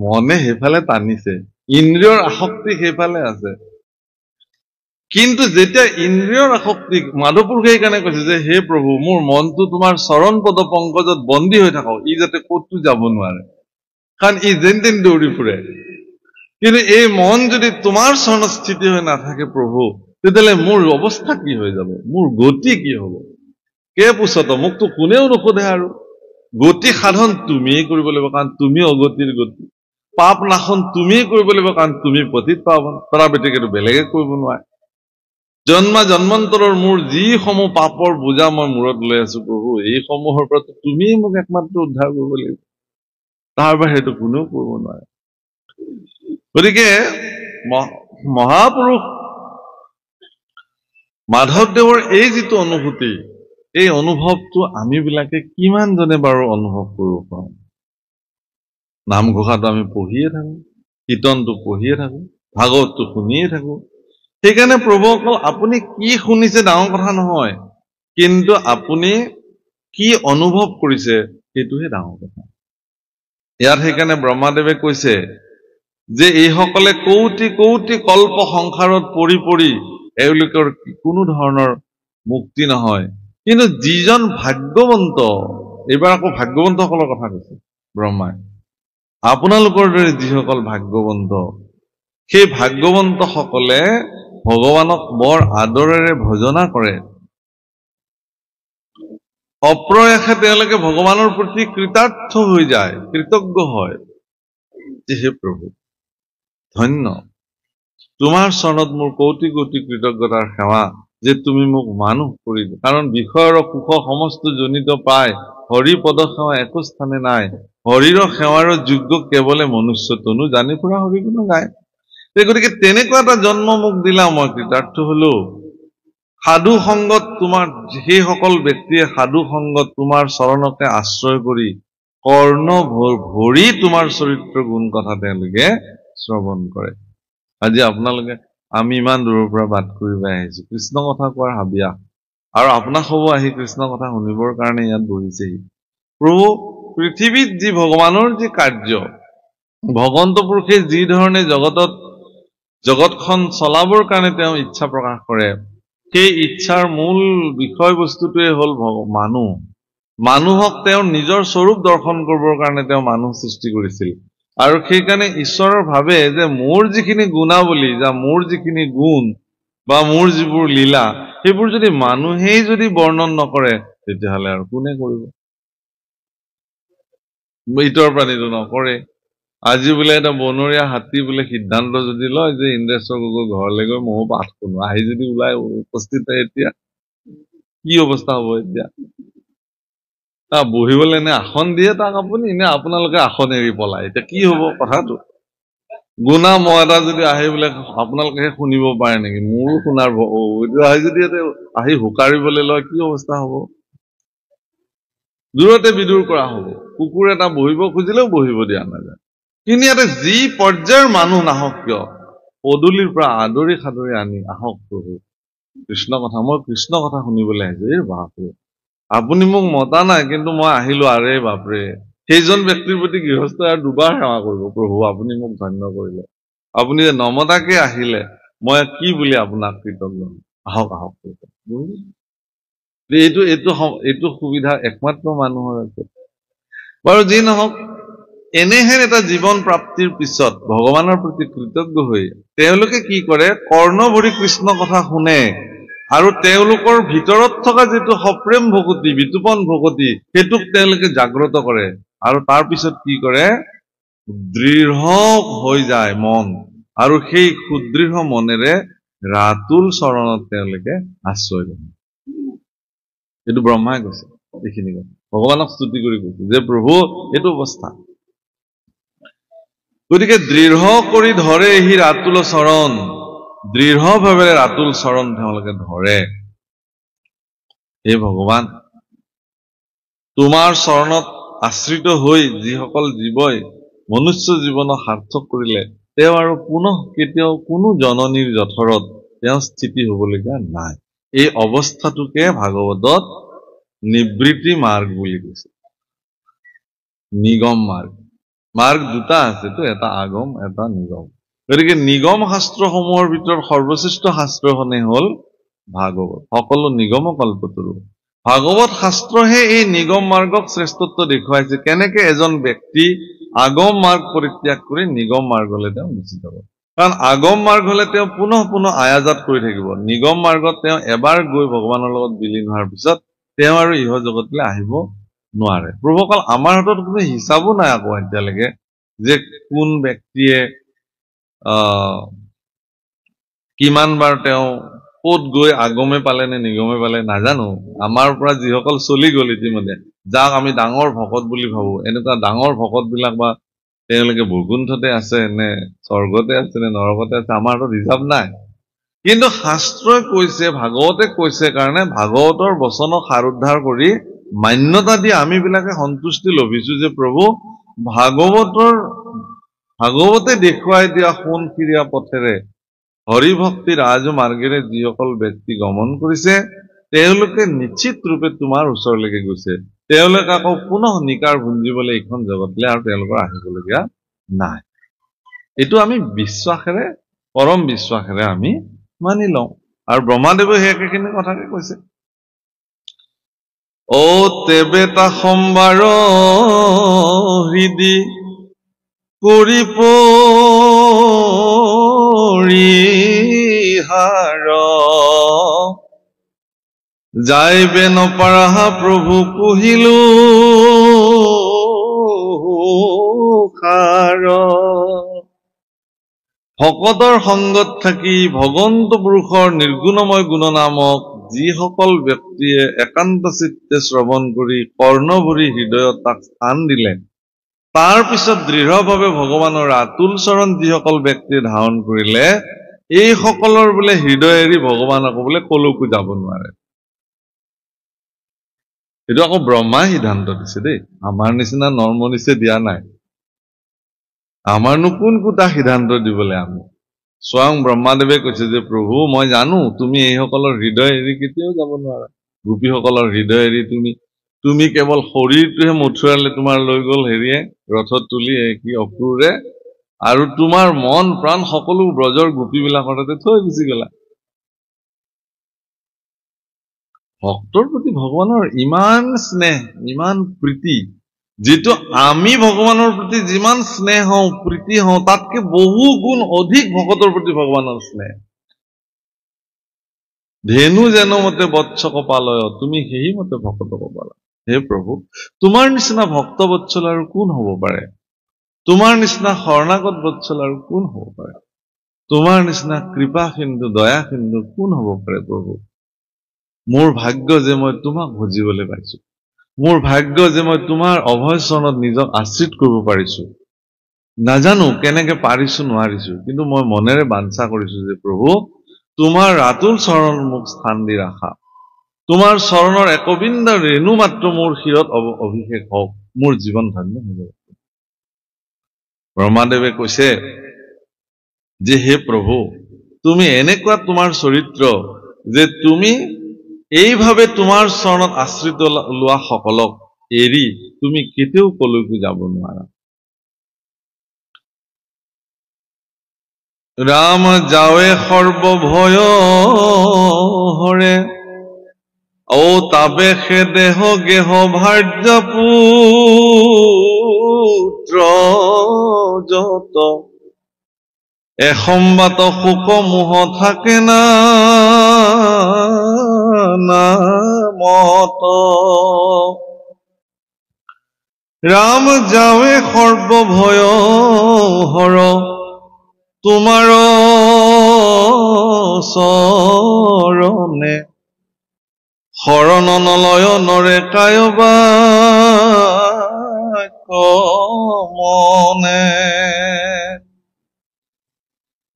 মনে সেইফালে টানিছে, ইন্দ্ৰিয়ৰ আসক্তি সেইফালে আছে। কিন্তু যেতিয়া ইন্দ্ৰিয়ৰ আসক্তি, মাধৱ পুৰুষে সেইকাৰণে কৈছে যে হে প্ৰভু, মোৰ মনটো তোমাৰ চৰণ পদ পংকজত বন্দী হৈ থাকক, ই যাতে ক'তো যাব নোৱাৰে, কাৰণ ই যেন তেন দৌৰি ফুৰে। কিন্তু এই মন যদি তোমাৰ চৰণত স্থিতি হৈ নাথাকে প্ৰভু, তেতিয়াহ'লে মোৰ অৱস্থা কি হৈ যাব, মোৰ গতি কি হব? কে পুছত মোকতো কোনেও নোসোধে আৰু, গতি সাধন তুমিয়ে কৰিব লাগিব, কাৰণ তুমি অগতিৰ গতি। পাপ নাশন তুমিয়ে কৰিব লাগিব, কাৰণ তুমি পতিত পাৱন। তৰা বেটিকেতো বেলেগে কৰিব নোৱাৰে। জন্মান্তৰৰ মোৰ যিসমূহ পাপৰ বোজা মই মূৰত লৈ আছো প্ৰভু, এইসমূহৰ পৰা তুমি মোক একমাত্ৰ উদ্ধাৰ কৰিব লাগিব, তাৰ বাহিৰেতো কোনেও কৰিব নোৱাৰে। গতিকে মহাপুৰুষ মাধৱদেৱৰ এই যিটো অনুভূতি, এই অনুভৱটো আমি বিলাকে কিমান জনে বাৰু অনুভৱ কৰিব পাৰোঁ? নামঘোষাটো আমি পঢ়িয়ে থাকো, কীৰ্তনটো পঢ়িয়ে থাকো, ভাগৱতটো শুনিয়ে থাকো। সেইকাৰণে প্ৰভু অকল আপুনি কি শুনিছে ডাঙৰ কথা নহয়, কিন্তু আপুনি কি অনুভৱ কৰিছে সেইটোহে ডাঙৰ কথা। ইয়াত সেইকাৰণে ব্ৰহ্মাদেৱে কৈছে যে এইসকলে কৌটি কৌটি কল্প সংসাৰত পৰি পৰি এওঁলোকৰ কোনো ধৰণৰ মুক্তি নহয়, কিন্তু যিজন ভাগ্যৱন্ত, এইবাৰ আকৌ ভাগ্যৱন্তসকলৰ কথা কৈছে ব্ৰহ্মাই, আপোনালোকৰ দৰে যিসকল ভাগ্যৱন্ত, সেই ভাগ্যৱন্ত সকলে ভগৱানক বৰ আদৰেৰে ভজনা কৰে। অপ্ৰয়াসে তেওঁলোকে ভগৱানৰ প্ৰতি কৃতাৰ্থ হৈ যায়, কৃতজ্ঞ হয় যে হে প্ৰভু ধন্য, তোমাৰ চৰণত মোৰ কৌটি কৌটি কৃতজ্ঞতাৰ সেৱা যে তুমি মোক মানুহ কৰিলে। কাৰণ বিষয়ৰ সুখ সমস্ত জনিত পাই হৰি পদ সেৱা একো স্থানে নাই, হৰিৰ সেৱাৰ যোগ্য কেৱলে মনুষ্য তনু জানি ফুৰা হৰি গুণ গায়। গতিকে তেনেকুৱা এটা জন্ম মোক দিলা, মই কৃতাৰ্থ হলো। সাধু সংগত তোমাৰ, সেইসকল ব্যক্তিয়ে সাধু সংগত তোমাৰ চৰণকে আশ্ৰয় কৰি কৰ্ণ ভৰি তোমাৰ চৰিত্ৰ গুণ কথা তেওঁলোকে শ্ৰৱণ কৰে। আজি আপোনালোকে আমি ইমান দূৰৰ পৰা বাট কৰিব আহিছো, কৃষ্ণ কথা কোৱাৰ হাবিয়া, আৰু আপোনাক হ'ব আহি কৃষ্ণ কথা শুনিবৰ কাৰণে ইয়াত বহিছেহি। প্ৰভু পৃথিৱীত যি ভগৱানৰ যি কাৰ্য, ভগৱন্ত পুৰুষে যি ধৰণে জগতখন চলাবৰ কাৰণে তেওঁ ইচ্ছা প্ৰকাশ কৰে, সেই ইচ্ছাৰ মূল বিষয়বস্তুটোৱে হ'ল মানুহ। মানুহক তেওঁ নিজৰ স্বৰূপ দৰ্শন কৰিবৰ কাৰণে তেওঁ মানুহ সৃষ্টি কৰিছিল। আৰু সেইকাৰণে ঈশ্বৰৰ ভাবে যে মোৰ যিখিনি গুণাৱলী, বা মোৰ যিখিনি গুণ বা মোৰ যিবোৰ লীলা, সেইবোৰ যদি মানুহেই যদি বৰ্ণন নকৰে, তেতিয়াহ'লে আৰু কোনে কৰিব? ইতৰ প্ৰাণীটো নকৰে। আজি বোলে এটা বনৰীয়া হাতী বোলে সিদ্ধান্ত যদি লয় যে ইন্দ্ৰেশ্বৰ গগৈ ঘৰলৈ গৈ ময়ো পাঠ শুনো, আহি যদি ওলাই উপস্থিত হয়, এতিয়া কি অৱস্থা হ'ব? এতিয়া বহিবলৈ নে আসন দিয়ে তাক আপুনি, নে আপোনালোকে আসন এৰি পলাই? এতিয়া কি হ'ব কথাটো? গুণা মই এটা যদি আহি বোলে আপোনালোকে শুনিব পাৰে নেকি? মোৰো শুনাৰ আহি যদি আহি হুকাৰিবলৈ লয়, কি অৱস্থা হ'ব? দূৰতে বিদুৰ কৰা হ'ব। কুকুৰ এটা বহিব খুজিলেও বহিব দিয়া নাযায়। কিন্তু ইয়াতে যি পৰ্যায়ৰ মানুহ নাহক কিয়, পদূলিৰ পৰা আদৰি সাদৰি আনি আহক প্ৰভু কৃষ্ণ কথা, মই কৃষ্ণ কথা শুনিবলৈ আহিছো। এই বাপৰে, আপুনি মোক মতা নাই, কিন্তু মই আহিলো, আৰে বাপৰে। সেইজন ব্যক্তিৰ প্ৰতি গৃহস্থই আৰু দুবাৰ সেৱা কৰিব, প্ৰভু আপুনি মোক ধন্য কৰিলে, আপুনি যে নমতাকে আহিলে, মই কি বুলি আপোনাক কৃতজ্ঞ। আহক আহক, এইটো সুবিধা একমাত্ৰ মানুহৰ আছে। বাৰু যি নহওক, এনেহেন এটা জীৱন প্ৰাপ্তিৰ পিছত ভগৱানৰ প্ৰতি কৃতজ্ঞ হৈ তেওঁলোকে কি কৰে? কৰ্ণভৰি কৃষ্ণ কথা শুনে, আৰু তেওঁলোকৰ ভিতৰত থকা যিটো সপ্ৰেম ভকতি, বিতুপন ভকতি, সেইটোক তেওঁলোকে জাগ্ৰত কৰে। আৰু তাৰ পিছত কি কৰে? দৃঢ় হৈ যায় মন, আৰু সেই সুদৃঢ় মনেৰে ৰাতুল চৰণত তেওঁলোকে আশ্ৰয় লয়। এইটো ব্ৰহ্মাই কৈছে, এইখিনি কথা ভগৱানক স্তুতি কৰি কৈছে যে প্ৰভু এইটো অৱস্থা। গতিকে দৃঢ় কৰি ধৰে সি ৰাতুল চৰণ, দৃঢ়ভাৱে ৰাতুল চৰণ তেওঁলোকে ধৰে। হে ভগৱান, তোমাৰ চৰণত আশ্ৰিত হৈ যিসকল জীৱই মনুষ্য জীৱনক সাৰ্থক কৰিলে, তেওঁ আৰু পুনঃ কেতিয়াও কোনো জননীৰ জঠৰত তেওঁ স্থিতি হবলগীয়া নাই। এই অৱস্থাটোকে ভাগৱতত নিবৃত্তি মাৰ্গ বুলি কৈছে। নিগম মাৰ্গ, মাৰ্গ দুটা আছেতো, এটা আগম, এটা নিগম। গতিকে নিগম শাস্ত্ৰসমূহৰ ভিতৰত সৰ্বশ্ৰেষ্ঠ শাস্ত্ৰখনেই হ'ল ভাগৱত। সকলো নিগম কল্পতৰু, ভাগৱত শাস্ত্ৰহে এই নিগম মাৰ্গক শ্ৰেষ্ঠত্ব দেখুৱাইছে। কেনেকে এজন ব্যক্তি আগম মাৰ্গ পৰিত্যাগ কৰি নিগম মাৰ্গলৈ তেওঁ গুচি যাব। কাৰণ আগম মাৰ্গ হলে তেওঁ পুনঃ পুনঃ আয়াজাত কৰি থাকিব। নিগম মাৰ্গত তেওঁ এবাৰ গৈ ভগৱানৰ লগত বিলীন হোৱাৰ পিছত তেওঁ আৰু ইহ জগতলৈ আহিব নোৱাৰে। প্ৰভুসকল আমাৰ হাতত কোনো হিচাপো নাই আকৌ এতিয়ালৈকে যে কোন ব্যক্তিয়ে কিমান বাৰ তেওঁ ক'ত গৈ আগমে পালে নে নিগমে পালে নাজানো। আমাৰ পৰা যিসকল চলি গ'ল ইতিমধ্যে, যাক আমি ডাঙৰ ভকত বুলি ভাবো, এনেকুৱা ডাঙৰ ভকত বিলাক বা তেওঁলোকে বৈকুণ্ঠতে আছে নে স্বৰ্গতে আছে নে নৰকতে আছে, আমাৰ হাতত হিচাপ নাই। কিন্তু শাস্ত্ৰই কৈছে, ভাগৱতে কৈছে কাৰণে ভাগৱতৰ বচনক সাৰ উদ্ধাৰ কৰি মান্যতা দি আমি বিলাকে সন্তুষ্টি লভিছো যে প্ৰভু ভাগৱতে দেখুৱাই দিয়া সোণখিৰিয়া পথেৰে হৰিভক্তি ৰাজমাৰ্গেৰে যিসকল ব্যক্তি গমন কৰিছে তেওঁলোকে নিশ্চিত ৰূপে তোমাৰ ওচৰলৈকে গৈছে। তেওঁলোকে আকৌ পুনঃ নিকাৰ ভুঞ্জিবলৈ এইখন জগতলৈ আৰু তেওঁলোকৰ আহিবলগীয়া নাই। এইটো আমি বিশ্বাসেৰে, পৰম বিশ্বাসেৰে আমি মানি লওঁ। আৰু ব্ৰহ্মাদেৱে সেই একেখিনি কথাকে কৈছে। অ তেবেতা সম্বাৰ হৃদি পৰিহাৰ যাইবে নপাৰা প্ৰভু কহিলো খাৰ। ভকতৰ সংগত থাকি ভগন্ত পুৰুষৰ নিৰ্গুণময় গুণ নামক যিসকল ব্যক্তিয়ে একান্ত চিত্তে শ্ৰৱণ কৰি কৰ্ণভৰি হৃদয়ত তাক স্থান দিলে, তাৰ পিছত দৃঢ়ভাৱে ভগৱানৰ আতুল চৰণ যিসকল ব্যক্তিয়ে ধাৰণ কৰিলে, এইসকলৰ বোলে হৃদয় এৰি ভগৱান আকৌ বোলে কলৈকো যাব নোৱাৰে। এইটো আকৌ ব্ৰহ্মাই সিদ্ধান্ত দিছে দেই, আমাৰ নিচিনা নৰ্মনিছে দিয়া নাই। আমাৰনো কোন কোটা সিদ্ধান্ত দিবলৈ আমি। স্বয়ং ব্ৰহ্মাদেৱে কৈছে যে প্ৰভু মই জানো তুমি এইসকলৰ হৃদয় এৰি কেতিয়াও যাব নোৱাৰা। গোপীসকলৰ হৃদয় এৰি তুমি কেৱল শৰীৰটোহে মথুৰালে তোমাৰ লৈ গল হেৰিয়ে ৰথত তুলি কি অক্ৰূৰে, আৰু তোমাৰ মন প্ৰাণ সকলো ব্ৰজৰ গোপীবিলাকৰ তাতে থৈ গুচি গলা। ভক্তৰ প্ৰতি ভগৱানৰ ইমান স্নেহ, ইমান প্ৰীতি, যিটো আমি ভগৱানৰ প্ৰতি যিমান স্নেহ হওঁ প্ৰীতি হওঁ তাতকে বহু গুণ অধিক ভকতৰ প্ৰতি ভগৱানৰ স্নেহ। ধেনু যেন মতে বৎস কপালয়, তুমি সেই মতে ভকত কপালা। হে প্ৰভু, তোমাৰ নিচিনা ভক্ত বৎসল আৰু কোন হব পাৰে? তোমাৰ নিচিনা শৰণাগত বৎসল আৰু কোন হব পাৰে? তোমাৰ নিচিনা কৃপা সিন্ধু দয়া সিন্ধু কোন হব পাৰে প্ৰভু? মোৰ ভাগ্য যে মই তোমাক ভজিবলৈ পাইছো, মোৰ ভাগ্য যে মই তোমাৰ অভয় চৰণত নিজক আশ্ৰিত কৰিব পাৰিছো। নাজানো কেনেকে পাৰিছো নোৱাৰিছো, কিন্তু মই মনেৰে বাঞ্ছা কৰিছো যে প্ৰভু তোমাৰ আতুল চৰণ মোক স্থান দি ৰাখা। তোমাৰ চৰণৰ একবিন্দু ৰেণু মাত্ৰ মোৰ শিৰত অভিষেক হওক, মোৰ জীৱন ধন্য হৈ যাব। ব্ৰহ্মাদেৱে কৈছে যে হে প্ৰভু, তুমি এনেকুৱা তোমাৰ চৰিত্ৰ যে তুমি এইভাৱে তোমাৰ চৰণত আশ্ৰিত লোৱা সকলক এৰি তুমি কেতিয়াও কলৈকো যাব নোৱাৰা। ৰাম যাৱে সৰ্বভয় হৰে, ও তাবে সে দেহ গেহ ভাৰ্য পুত্ৰ যত, এসম্বাত শোক মোহ থাকে না নামত। ৰাম যাৱে সৰ্বভয় হৰ, তোমাৰ চৰণে শৰণ নলয় নৰে কায়বা মনে।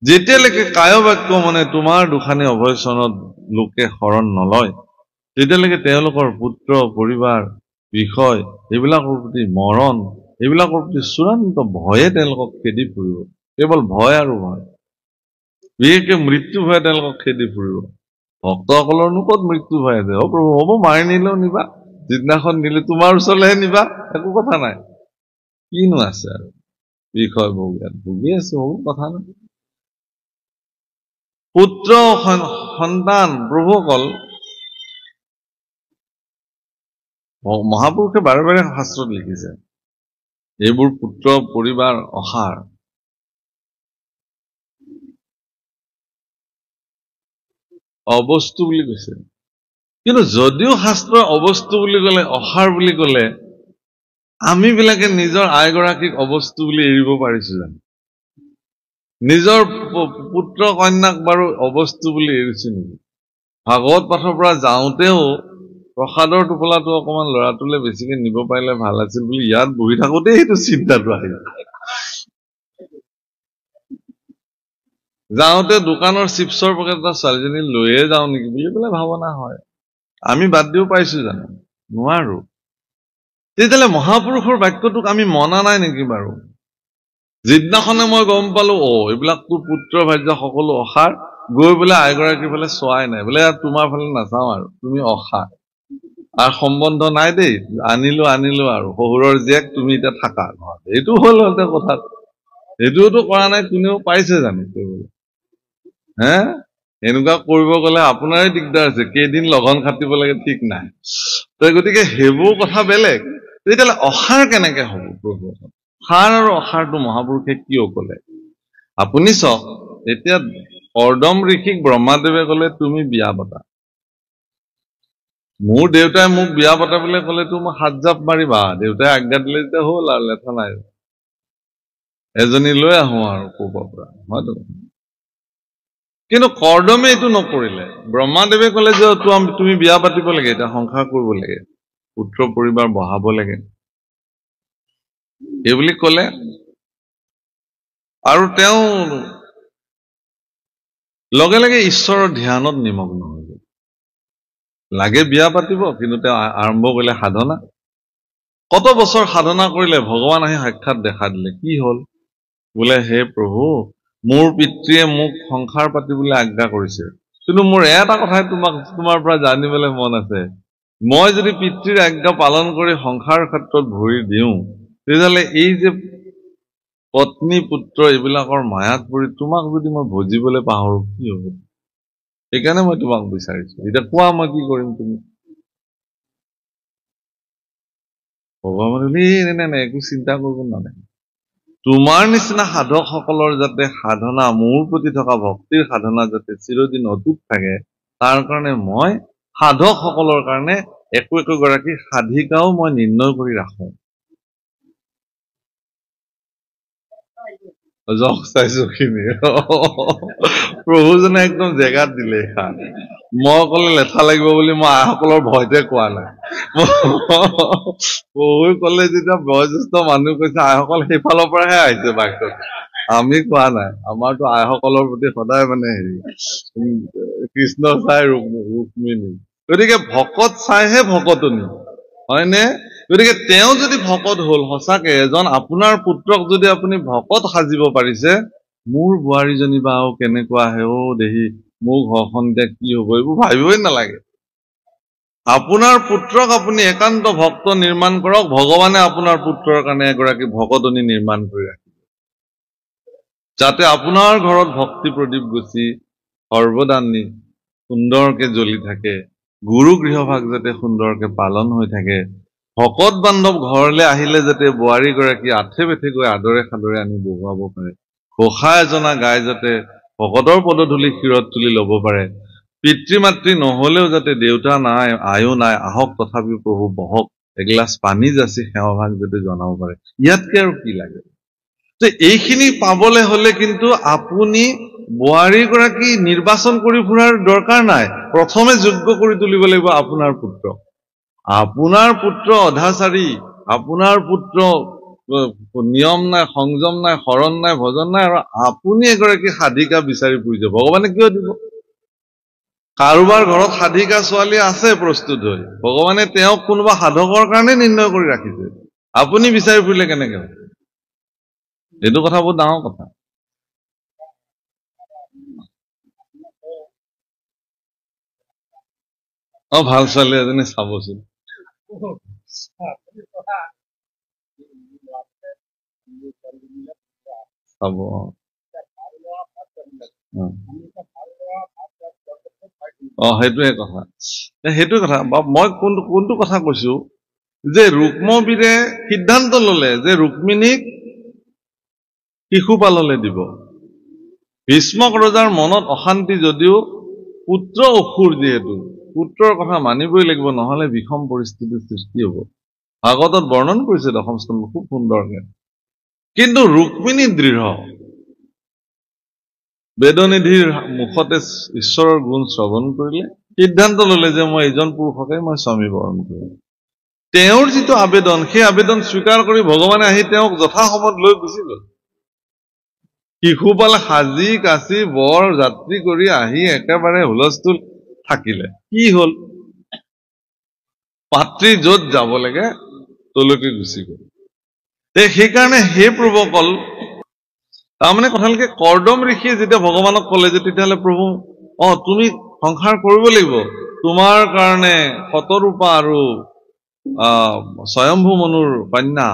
যেতিয়ালৈকে কায় বাক্য মনে তোমাৰ দুখানি অভয় চৰণত লোকে শৰণ নলয়, তেতিয়ালৈকে তেওঁলোকৰ পুত্ৰ পৰিবাৰ বিষয় এইবিলাকৰ প্ৰতি মৰণ, এইবিলাকৰ প্ৰতি চূড়ান্ত ভয়ে তেওঁলোকক খেদি ফুৰিব। কেৱল ভয় আৰু ভয়, বিশেষকে মৃত্যু ভয়ে তেওঁলোকক খেদি ফুৰিব। ভক্তসকলৰনো ক'ত মৃত্যু ভয় আছে? অ প্ৰভু হ'ব, মাৰি নিলেও নিবা, যিদিনাখন নিলে তোমাৰ ওচৰলৈহে নিবা, একো কথা নাই। কিনো আছে আৰু বিষয় ভুগি আছে, হ'ব কথা নাই। পুত্ৰ সন্তান প্ৰভুসকল, মহাপুৰুষে বাৰে বাৰে শাস্ত্ৰত লিখিছে এইবোৰ পুত্ৰ পৰিবাৰ অসাৰ। অবস্তু বুলি কৈছে, কিন্তু যদিও শাস্ত্ৰৰ অবস্তু বুলি কলে, অসাৰ বুলি কলে, আমি বিলাকে নিজৰ আইগৰাকীক অবস্তু বুলি এৰিব পাৰিছো জানো? নিজৰ পুত্ৰ কন্যাক বাৰু অবস্তু বুলি এৰিছো নেকি? ভাগৱত পাঠৰ পৰা যাওঁতেও প্ৰসাদৰ টোপোলাটো অকমান ল'ৰাটোলে বেছিকে নিব পাৰিলে ভাল আছিল বুলি ইয়াত বহি থাকোতেই সেইটো চিন্তাটো আহিল। যাওঁতে দোকানৰ চিপছৰ পকেট এটা ছোৱালীজনী লৈয়ে যাওঁ নেকি বুলি পেলাই ভাৱনা হয়। আমি বাদ দিব পাৰিছো জানো? নোৱাৰো। তেতিয়াহ'লে মহাপুৰুষৰ বাক্যটোক আমি মনা নাই নেকি বাৰু? যিদিনাখনে মই গম পালো এইবিলাকতো পুত্ৰ ভাৰ্য সকলো অসাৰ, গৈ বোলে আইগৰাকীৰ ফালে চোৱাই নাই, বোলে তোমাৰ ফালে নাচাওঁ আৰু তুমি অসাৰ আৰু সম্বন্ধ নাই দেই, আনিলো আৰু শহুৰৰ জীয়েক তুমি এতিয়া থাকা ঘৰত, এইটো হ'ল কথা। এইটোতো কৰা নাই, কোনেও পাইছে জানো কৰিবলৈ? হে এনেকুৱা কৰিব গ'লে আপোনাৰে দিগদাৰ আছে, কেইদিন লগন খাটিব লাগে ঠিক নাই। গতিকে সেইবোৰ কথা বেলেগ। তেতিয়াহ'লে অসাৰ কেনেকে হ'ব প্ৰভু? সাৰ আৰু অসাৰটো মহাপুৰুষে কিয় ক'লে? আপুনি চাওক, এতিয়া কৰ্দম ঋষিক ব্ৰহ্মাদেৱে ক'লে তুমি বিয়া পতা। মোৰ দেউতাই মোক বিয়া পতাবলৈ ক'লেতো মই হাত জাপ মাৰিবা, দেউতাই আজ্ঞা দিলে যেতিয়া হ'ল আৰু লেঠা নাই, এজনী লৈ আহো আৰু ক'ৰবাৰ পৰা, হয়তো। কিন্তু কৰ্দমে এইটো নকৰিলে। ব্ৰহ্মাদেৱে ক'লে যে তুমি বিয়া পাতিব লাগে, এতিয়া সংসাৰ কৰিব লাগে, পুত্ৰ পৰিবাৰ বঢ়াব লাগে, এই বুলি ক'লে। আৰু তেওঁ লগে লগে ঈশ্বৰৰ ধ্যানত নিমগ্ন হৈ গ'ল। লাগে বিয়া পাতিব, কিন্তু তেওঁ আৰম্ভ কৰিলে সাধনা। কত বছৰ সাধনা কৰিলে, ভগৱান আহি সাক্ষাৎ দেখা দিলে। কি হ'ল? বোলে হে প্ৰভু, মোৰ পিতৃয়ে মোক সংসাৰ পাতিবলৈ আজ্ঞা কৰিছে, কিন্তু মোৰ এটা কথাই তোমাৰ পৰা জানিবলৈ মন আছে। মই যদি পিতৃৰ আজ্ঞা পালন কৰি সংসাৰ ক্ষেত্ৰত ভৰি দিওঁ, তেতিয়াহ'লে এই যে পত্নী পুত্ৰ এইবিলাকৰ মায়াত পৰি তোমাক যদি মই ভজিবলৈ পাহৰো, কি হ'ব? সেইকাৰণে মই তোমাক বিচাৰিছো, এতিয়া কোৱা মই কি কৰিম? তুমি ভগৱান নাই, একো চিন্তা কৰিব নালাগে। তোমাৰ নিচিনা সাধকসকলৰ যাতে সাধনা, মোৰ প্ৰতি থকা ভক্তিৰ সাধনা যাতে চিৰদিন অটুট থাকে, তাৰ কাৰণে মই সাধকসকলৰ কাৰণে একোগৰাকী সাধিকাও মই নিৰ্ণয় কৰি ৰাখো। জখ চাইছো খিনি প্ৰভুজনে একদম জেগাত দিলে। মই ক'লে লেঠা লাগিব বুলি মই আইসকলৰ ভয়তে কোৱা নাই। প্ৰভুৱে ক'লে যেতিয়া বয়োজ্যেষ্ঠ মানুহ কৈছে, আইসকল সেইফালৰ পৰাহে আহিছে বাক্যত, আমি কোৱা নাই। আমাৰতো আইসকলৰ প্ৰতি সদায় হেৰি, কৃষ্ণ চাই ৰুক্মিণী, গতিকে ভকত চাইহে ভকতনী, হয়নে? গতিকে তেওঁ যদি ভকত হ'ল, সঁচাকে এজন আপোনাৰ পুত্ৰক যদি আপুনি ভকত সাজিব পাৰিছে, মোৰ বোৱাৰীজনী বা কেনেকুৱা আহে দেহি, মোৰ ঘৰখন এতিয়া কি হ'ব, এইবোৰ ভাবিবই নালাগে। আপোনাৰ পুত্ৰক আপুনি একান্ত ভক্ত নিৰ্মাণ কৰক, ভগৱানে আপোনাৰ পুত্ৰৰ কাৰণে এগৰাকী ভকতনী নিৰ্মাণ কৰি ৰাখিব, যাতে আপোনাৰ ঘৰত ভক্তি প্ৰদীপ গছি সৰ্বদানি সুন্দৰকে জ্বলি থাকে, গুৰু গৃহভাগ যাতে সুন্দৰকে পালন হৈ থাকে, ভকত বান্ধৱ ঘৰলৈ আহিলে যাতে বোৱাৰীগৰাকী আঠে বেঠে গৈ আদৰে সাদৰে আনি বহুৱাব পাৰে, ঘোষা এজনা গাই যাতে ভকতৰ পদধূলি শিৰত তুলি ল'ব পাৰে, পিতৃ মাতৃ নহলেও যাতে দেউতা নাই আয়ো নাই, আহক তথাপিও প্ৰভু বহক, এগিলাচ পানী যাচি সেৱাভাগ যাতে জনাব পাৰে, ইয়াতকে আৰু কি লাগে? এইখিনি পাবলৈ হলে কিন্তু আপুনি বোৱাৰীগৰাকী নিৰ্বাচন কৰি ফুৰাৰ দৰকাৰ নাই। প্ৰথমে যোগ্য কৰি তুলিব লাগিব আপোনাৰ পুত্ৰ। আপোনাৰ পুত্ৰ অধাচাৰী, আপোনাৰ পুত্ৰ নিয়ম নাই, সংযম নাই, শৰণ নাই, ভজন নাই, আৰু আপুনি এগৰাকী সাধিকা বিচাৰি ফুৰিছে, ভগৱানে কিয় দিব? কাৰোবাৰ ঘৰত সাধিকা ছোৱালী আছে প্ৰস্তুত হৈ, ভগৱানে তেওঁক কোনোবা সাধকৰ কাৰণে নিৰ্ণয় কৰি ৰাখিছে, আপুনি বিচাৰি ফুৰিলে কেনেকে হ'ব? এইটো কথা বহুত ডাঙৰ কথা। ভাল ছোৱালী এজনী চাবচোন। চাব সেইটোৱে কথা। সেইটোৱে কথা মই কোনটো কথা কৈছো, যে ৰুক্মবীৰে সিদ্ধান্ত ললে যে ৰুক্মিণীক শিশুপাললৈ দিব। ভীষ্মক ৰজাৰ মনত অশান্তি যদিও, পুত্ৰ অসুৰ যিহেতু পুত্ৰৰ কথা মানিবই লাগিব, নহলে বিষম পৰিস্থিতিৰ সৃষ্টি হব। ভাগৱতত বৰ্ণন কৰিছে দশম স্কন্ধ খুব সুন্দৰকে। কিন্তু ৰুক্মিণী দৃঢ়, বেদনিধিৰ মুখতে ঈশ্বৰৰ গুণ শ্ৰৱণ কৰিলে, সিদ্ধান্ত ললে যে মই এইজন পুৰুষকে মই স্বামী বৰণ কৰিম। তেওঁৰ যিটো আবেদন, সেই আবেদন স্বীকাৰ কৰি ভগৱানে আহি তেওঁক যথাসময়ত লৈ গুচি গল। শিশুপাল সাজি কাচি বৰ যাত্ৰী কৰি আহি একেবাৰে হুলস্থুল থাকিলে। কি হল? পাত্ৰী যত যাব লাগে তলৈকে গুচি গল। সেইকাৰণে সেই প্ৰভুসকল, তাৰমানে কথালকে কৰ্দম ঋষিয়ে যেতিয়া ভগৱানক কলে যে তেতিয়াহ'লে প্ৰভু তুমি সংসাৰ কৰিব লাগিব, তোমাৰ কাৰণে শতৰূপা আৰু স্বয়ম্ভু মনুৰ কন্যা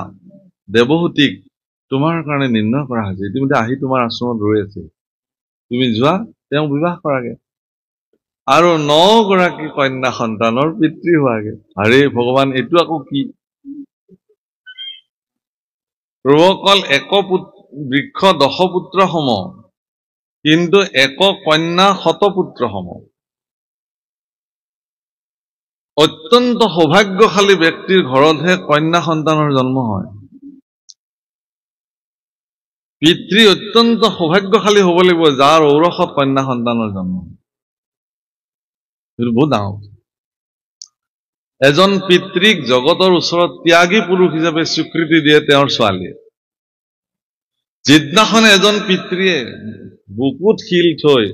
দেৱহূতিক তোমাৰ কাৰণে নিৰ্ণয় কৰা হৈছে, ইতিমধ্যে আহি তোমাৰ আশ্ৰমত ৰৈ আছে, তুমি যোৱা তেওঁক বিবাহ কৰাগে আৰু 9 গৰাকী কন্যা সন্তানৰ পিতৃ হোৱাগে। আৰে ভগৱান, এইটো আকৌ কি? প্ৰভুসকল, এক বৃক্ষ 10 পুত্ৰ সম, কিন্তু এক কন্যা 100 পুত্ৰ সম। অত্যন্ত সৌভাগ্যশালী ব্যক্তিৰ ঘৰতহে কন্যা সন্তানৰ জন্ম হয়। পিতৃ অত্যন্ত সৌভাগ্যশালী হ'ব লাগিব যাৰ ঔৰসত কন্যা সন্তানৰ জন্ম হয়। বহুত ডাঙৰ। এজন পিতৃক জগতৰ ওচৰত ত্যাগী পুৰুষ হিচাপে স্বীকৃতি দিয়ে তেওঁৰ ছোৱালীয়ে। যিদিনাখন এজন পিতৃয়ে বুকুত শিল থৈ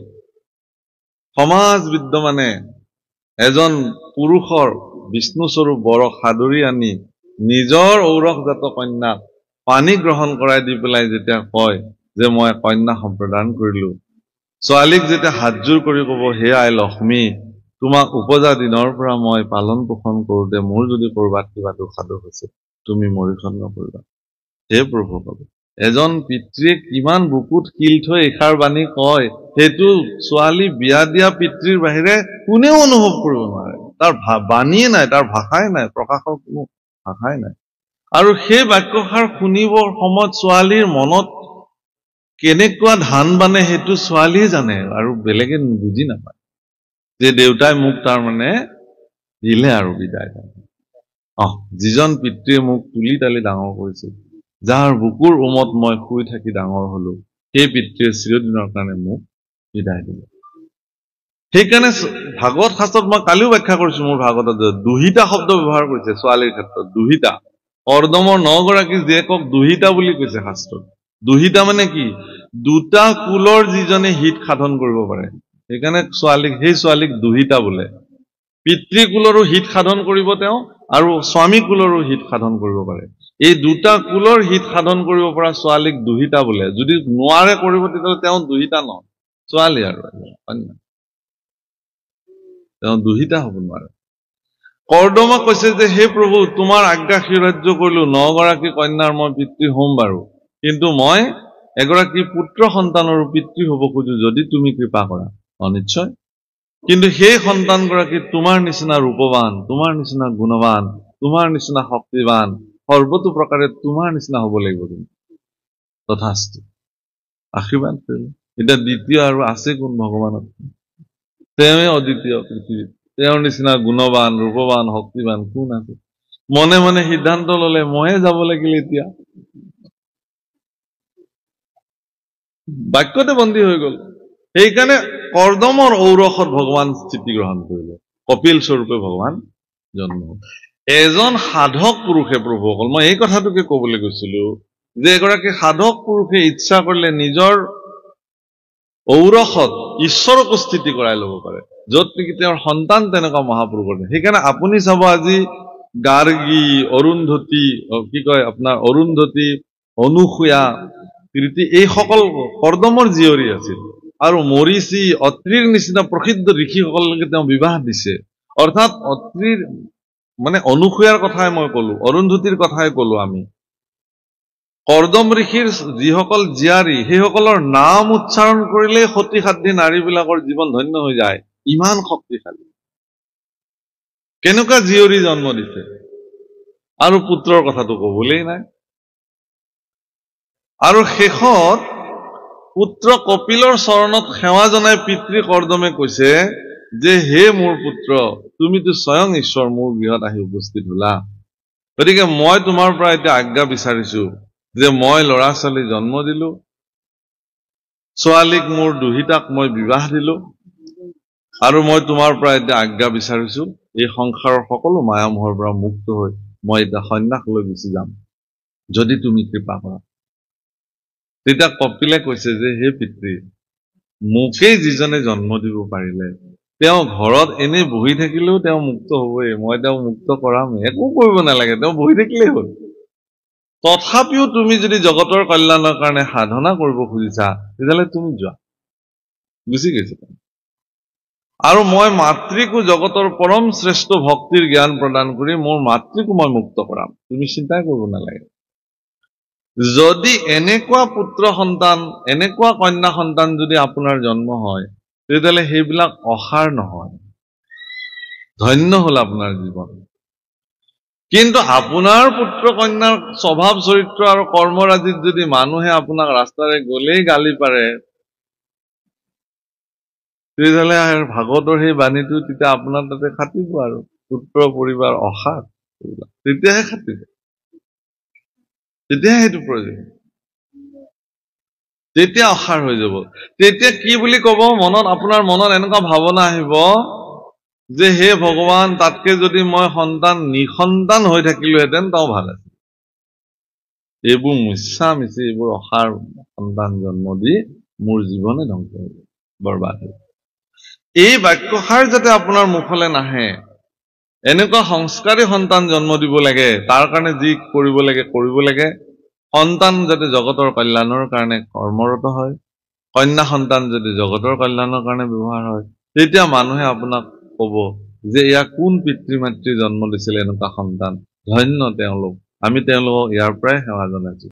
সমাজ বিদ্যমানে এজন পুৰুষৰ বিষ্ণুস্বৰূপ বৰক সাদৰি আনি নিজৰ ঔৰসজাত কন্যাক পানী গ্ৰহণ কৰাই দি পেলাই যেতিয়া কয় যে মই কন্যা সম্প্ৰদান কৰিলো, ছোৱালীক যেতিয়া হাতজোৰ কৰি কব, হে আই লক্ষ্মী, তোমাক উপজা দিনৰ পৰা মই পালন পোষণ কৰোঁতে মোৰ যদি কৰবাত কিবা দুঃসাদুষ হৈছে তুমি মৰিখন নকৰিবা। হে প্ৰভু, এজন পিতৃয়ে কিমান বুকুত শিল থৈ এষাৰ বাণী কয়, সেইটো ছোৱালী বিয়া দিয়া পিতৃৰ বাহিৰে কোনেও অনুভৱ কৰিব নোৱাৰে। তাৰ বাণীয়ে নাই, তাৰ ভাষাই নাই, প্ৰকাশৰ কোনো ভাষাই নাই। আৰু সেই বাক্যষাৰ শুনিবৰ সময়ত ছোৱালীৰ মনত কেনেকুৱা ধান বানে সেইটো ছোৱালীয়ে জানে আৰু বেলেগে বুজি নাপায় যে দেউতাই মোক তাৰমানে দিলে আৰু বিদায়। যিজন পিতৃয়ে মোক তুলি তালি ডাঙৰ কৰিছিল, যাৰ বুকুৰ উমত মই শুই থাকি ডাঙৰ হলো, সেই পিতৃয়ে চিৰদিনৰ কাৰণে মোক বিদায় দিলে। সেইকাৰণে ভাগৱত শাস্ত্ৰত মই কালিও ব্যাখ্যা কৰিছো, মোৰ ভাগৱতত দুহিতা শব্দ ব্যৱহাৰ কৰিছে ছোৱালীৰ ক্ষেত্ৰত। দুহিতা, কৰ্দমৰ 9 গৰাকী জীয়েকক দুহিতা বুলি কৈছে শাস্ত্ৰত। দুহিতা মানে কি? দুটা কুলৰ যিজনে হিত সাধন কৰিব পাৰে, সেইকাৰণে সেই ছোৱালীক দুহিতা বোলে। পিতৃকুলৰো হিত সাধন কৰিব তেওঁ, আৰু স্বামী কুলৰো হিত সাধন কৰিব পাৰে। এই দুটা কুলৰ হিত সাধন কৰিব পৰা ছোৱালীক দুহিতা বোলে। যদি নোৱাৰে কৰিব তেতিয়াহ'লে তেওঁ দুহিতা নহয়, ছোৱালী আৰু কন্যা, তেওঁ দুহিতা হ'ব নোৱাৰে। কৰ্দমক কৈছে যে হে প্ৰভু, তোমাৰ আজ্ঞা শিৰোধাৰ্য কৰিলো, 9 গৰাকী কন্যাৰ মই পিতৃ হ'ম বাৰু, কিন্তু মই এগৰাকী পুত্ৰ সন্তানৰো পিতৃ হ'ব খোজো যদি তুমি কৃপা কৰা। নিশ্চয়, কিন্তু সেই সন্তান গৰাকী তোমাৰ নিচিনা ৰূপৱান, তোমাৰ নিচিনা গুণৱান, তোমাৰ নিচিনা শক্তিবান, সৰ্বতো প্ৰকাৰে তোমাৰ নিচিনা হ'ব লাগিব। কিন্তু তথাস্তু, আশীৰ্বাদ কৰিলে। এতিয়া দ্বিতীয় আৰু আছে কোন ভগৱানত? তেওঁৱে অদ্বিতীয় পৃথিৱীত, তেওঁৰ নিচিনা গুণৱান, ৰূপৱান, শক্তিবান কোন আছে? মনে মনে সিদ্ধান্ত ললে ময়ে যাব লাগিল। এতিয়া বাক্যতে বন্দী হৈ গল। সেইকাৰণে কৰ্দমৰ ঔৰসত ভগৱান স্থিতি গ্ৰহণ কৰিলে, কপিল স্বৰূপে ভগৱান জন্ম হল। এজন সাধক পুৰুষে, প্ৰভুসকল, মই এই কথাটোকে কবলৈ গৈছিলো যে এগৰাকী সাধক পুৰুষে ইচ্ছা কৰিলে নিজৰ ঔৰসত ঈশ্বৰকো স্থিতি কৰাই ল'ব পাৰে, য'ত নেকি তেওঁৰ সন্তান তেনেকুৱা মহাপুৰুষৰ। সেইকাৰণে আপুনি চাব, আজি গাৰ্গী, অৰুন্ধতী, কি কয় আপোনাৰ অৰুন্ধতী, অনুসূয়া, কৃতি, এইসকল কৰ্দমৰ জীয়ৰী আছিল। আৰু মৰিচি, অত্ৰিৰ নিচিনা প্ৰসিদ্ধ ঋষিসকলকে তেওঁ বিবাহ দিছে। অৰ্থাৎ অত্ৰিৰ মানে অনুসূয়াৰ কথাই মই কলো, অৰুন্ধতীৰ কথাই কলো আমি। কৰ্দম ঋষিৰ যিসকল জীয়াৰী, সেইসকলৰ নাম উচ্চাৰণ কৰিলেই সতী সাধ্বী নাৰীবিলাকৰ জীৱন ধন্য হৈ যায়, ইমান শক্তিশালী। কেনেকুৱা জীয়ৰী জন্ম দিছে, আৰু পুত্ৰৰ কথাটো কবলেই নাই। আৰু শেষত পুত্ৰ কপিলৰ চৰণত সেৱা জনাই পিতৃ কৰ্দমে কৈছে যে হে মোৰ পুত্ৰ, তুমিতো স্বয়ং ঈশ্বৰ মোৰ গৃহত আহি উপস্থিত হলা, গতিকে মই তোমাৰ পৰা এতিয়া আজ্ঞা বিচাৰিছো যে মই ল'ৰা ছোৱালী জন্ম দিলো, ছোৱালীক মোৰ দুহিতাক মই বিবাহ দিলো, আৰু মই তোমাৰ পৰা এতিয়া আজ্ঞা বিচাৰিছো এই সংসাৰৰ সকলো মায়ামোহৰ পৰা মুক্ত হৈ মই এতিয়া সন্ন্যাস লৈ গুচি যাম, যদি তুমি কৃপা কৰা। তেতিয়া কপিলে কৈছে যে হে পিতৃ, মোকেই যিজনে জন্ম দিব পাৰিলে, তেওঁ ঘৰত এনেই বহি থাকিলেও তেওঁ মুক্ত হবই, মই তেওঁ মুক্ত কৰাম, একো কৰিব নালাগে, তেওঁ বহি থাকিলেই হ'ল। তথাপিও তুমি যদি জগতৰ কল্যাণৰ কাৰণে সাধনা কৰিব খুজিছা, তেতিয়াহ'লে তুমি যোৱা। গুচি গৈছে। আৰু মই মাতৃকো জগতৰ পৰম শ্ৰেষ্ঠ ভক্তিৰ জ্ঞান প্ৰদান কৰি মোৰ মাতৃকো মই মুক্ত কৰাম, তুমি চিন্তাই কৰিব নালাগে। যদি এনেকুৱা পুত্ৰ সন্তান, এনেকুৱা কন্যা সন্তান যদি আপোনাৰ জন্ম হয়, তেতিয়াহ'লে সেইবিলাক অসাৰ নহয়, ধন্য হ'ল আপোনাৰ জীৱন। কিন্তু আপোনাৰ পুত্ৰ কন্যাৰ স্বভাৱ চৰিত্ৰ আৰু কৰ্মৰাজিত যদি মানুহে আপোনাক ৰাস্তাৰে গলেই গালি পাৰে, তেতিয়াহ'লে ভাগৱতৰ সেই বাণীটো তেতিয়া আপোনাৰ তাতে খাটিব, আৰু পুত্ৰ পৰিবাৰ অসাৰ, তেতিয়াহে খাটিব, তেতিয়াহে সেইটো প্ৰয়োজন, তেতিয়া অসাৰ হৈ যাব। তেতিয়া কি বুলি কব, মনত আপোনাৰ মনত এনেকুৱা ভাৱনা আহিব যে হে ভগৱান, তাতকে যদি মই সন্তান নিসন্তান হৈ থাকিলোহেঁতেন তাও ভাল আছিল। এইবোৰ মিছা মিছি, এইবোৰ অসাৰ সন্তান জন্ম দি মোৰ জীৱনে ধ্বংস হৈ বৰবাদ হৈ। এই বাক্যষাৰ যাতে আপোনাৰ মুখলৈ নাহে, এনেকুৱা সংস্কাৰী সন্তান জন্ম দিব লাগে, তাৰ কাৰণে যি কৰিব লাগে, সন্তান যাতে জগতৰ কল্যাণৰ কাৰণে কৰ্মৰত হয়, কন্যা সন্তান যদি জগতৰ কল্যাণৰ কাৰণে ব্যৱহাৰ হয়, তেতিয়া মানুহে আপোনাক কব যে ইয়াক কোন পিতৃ মাতৃ জন্ম দিছিলে এনেকুৱা সন্তান, ধন্য তেওঁলোক, আমি তেওঁলোকক ইয়াৰ পৰাই সেৱা জনাইছো।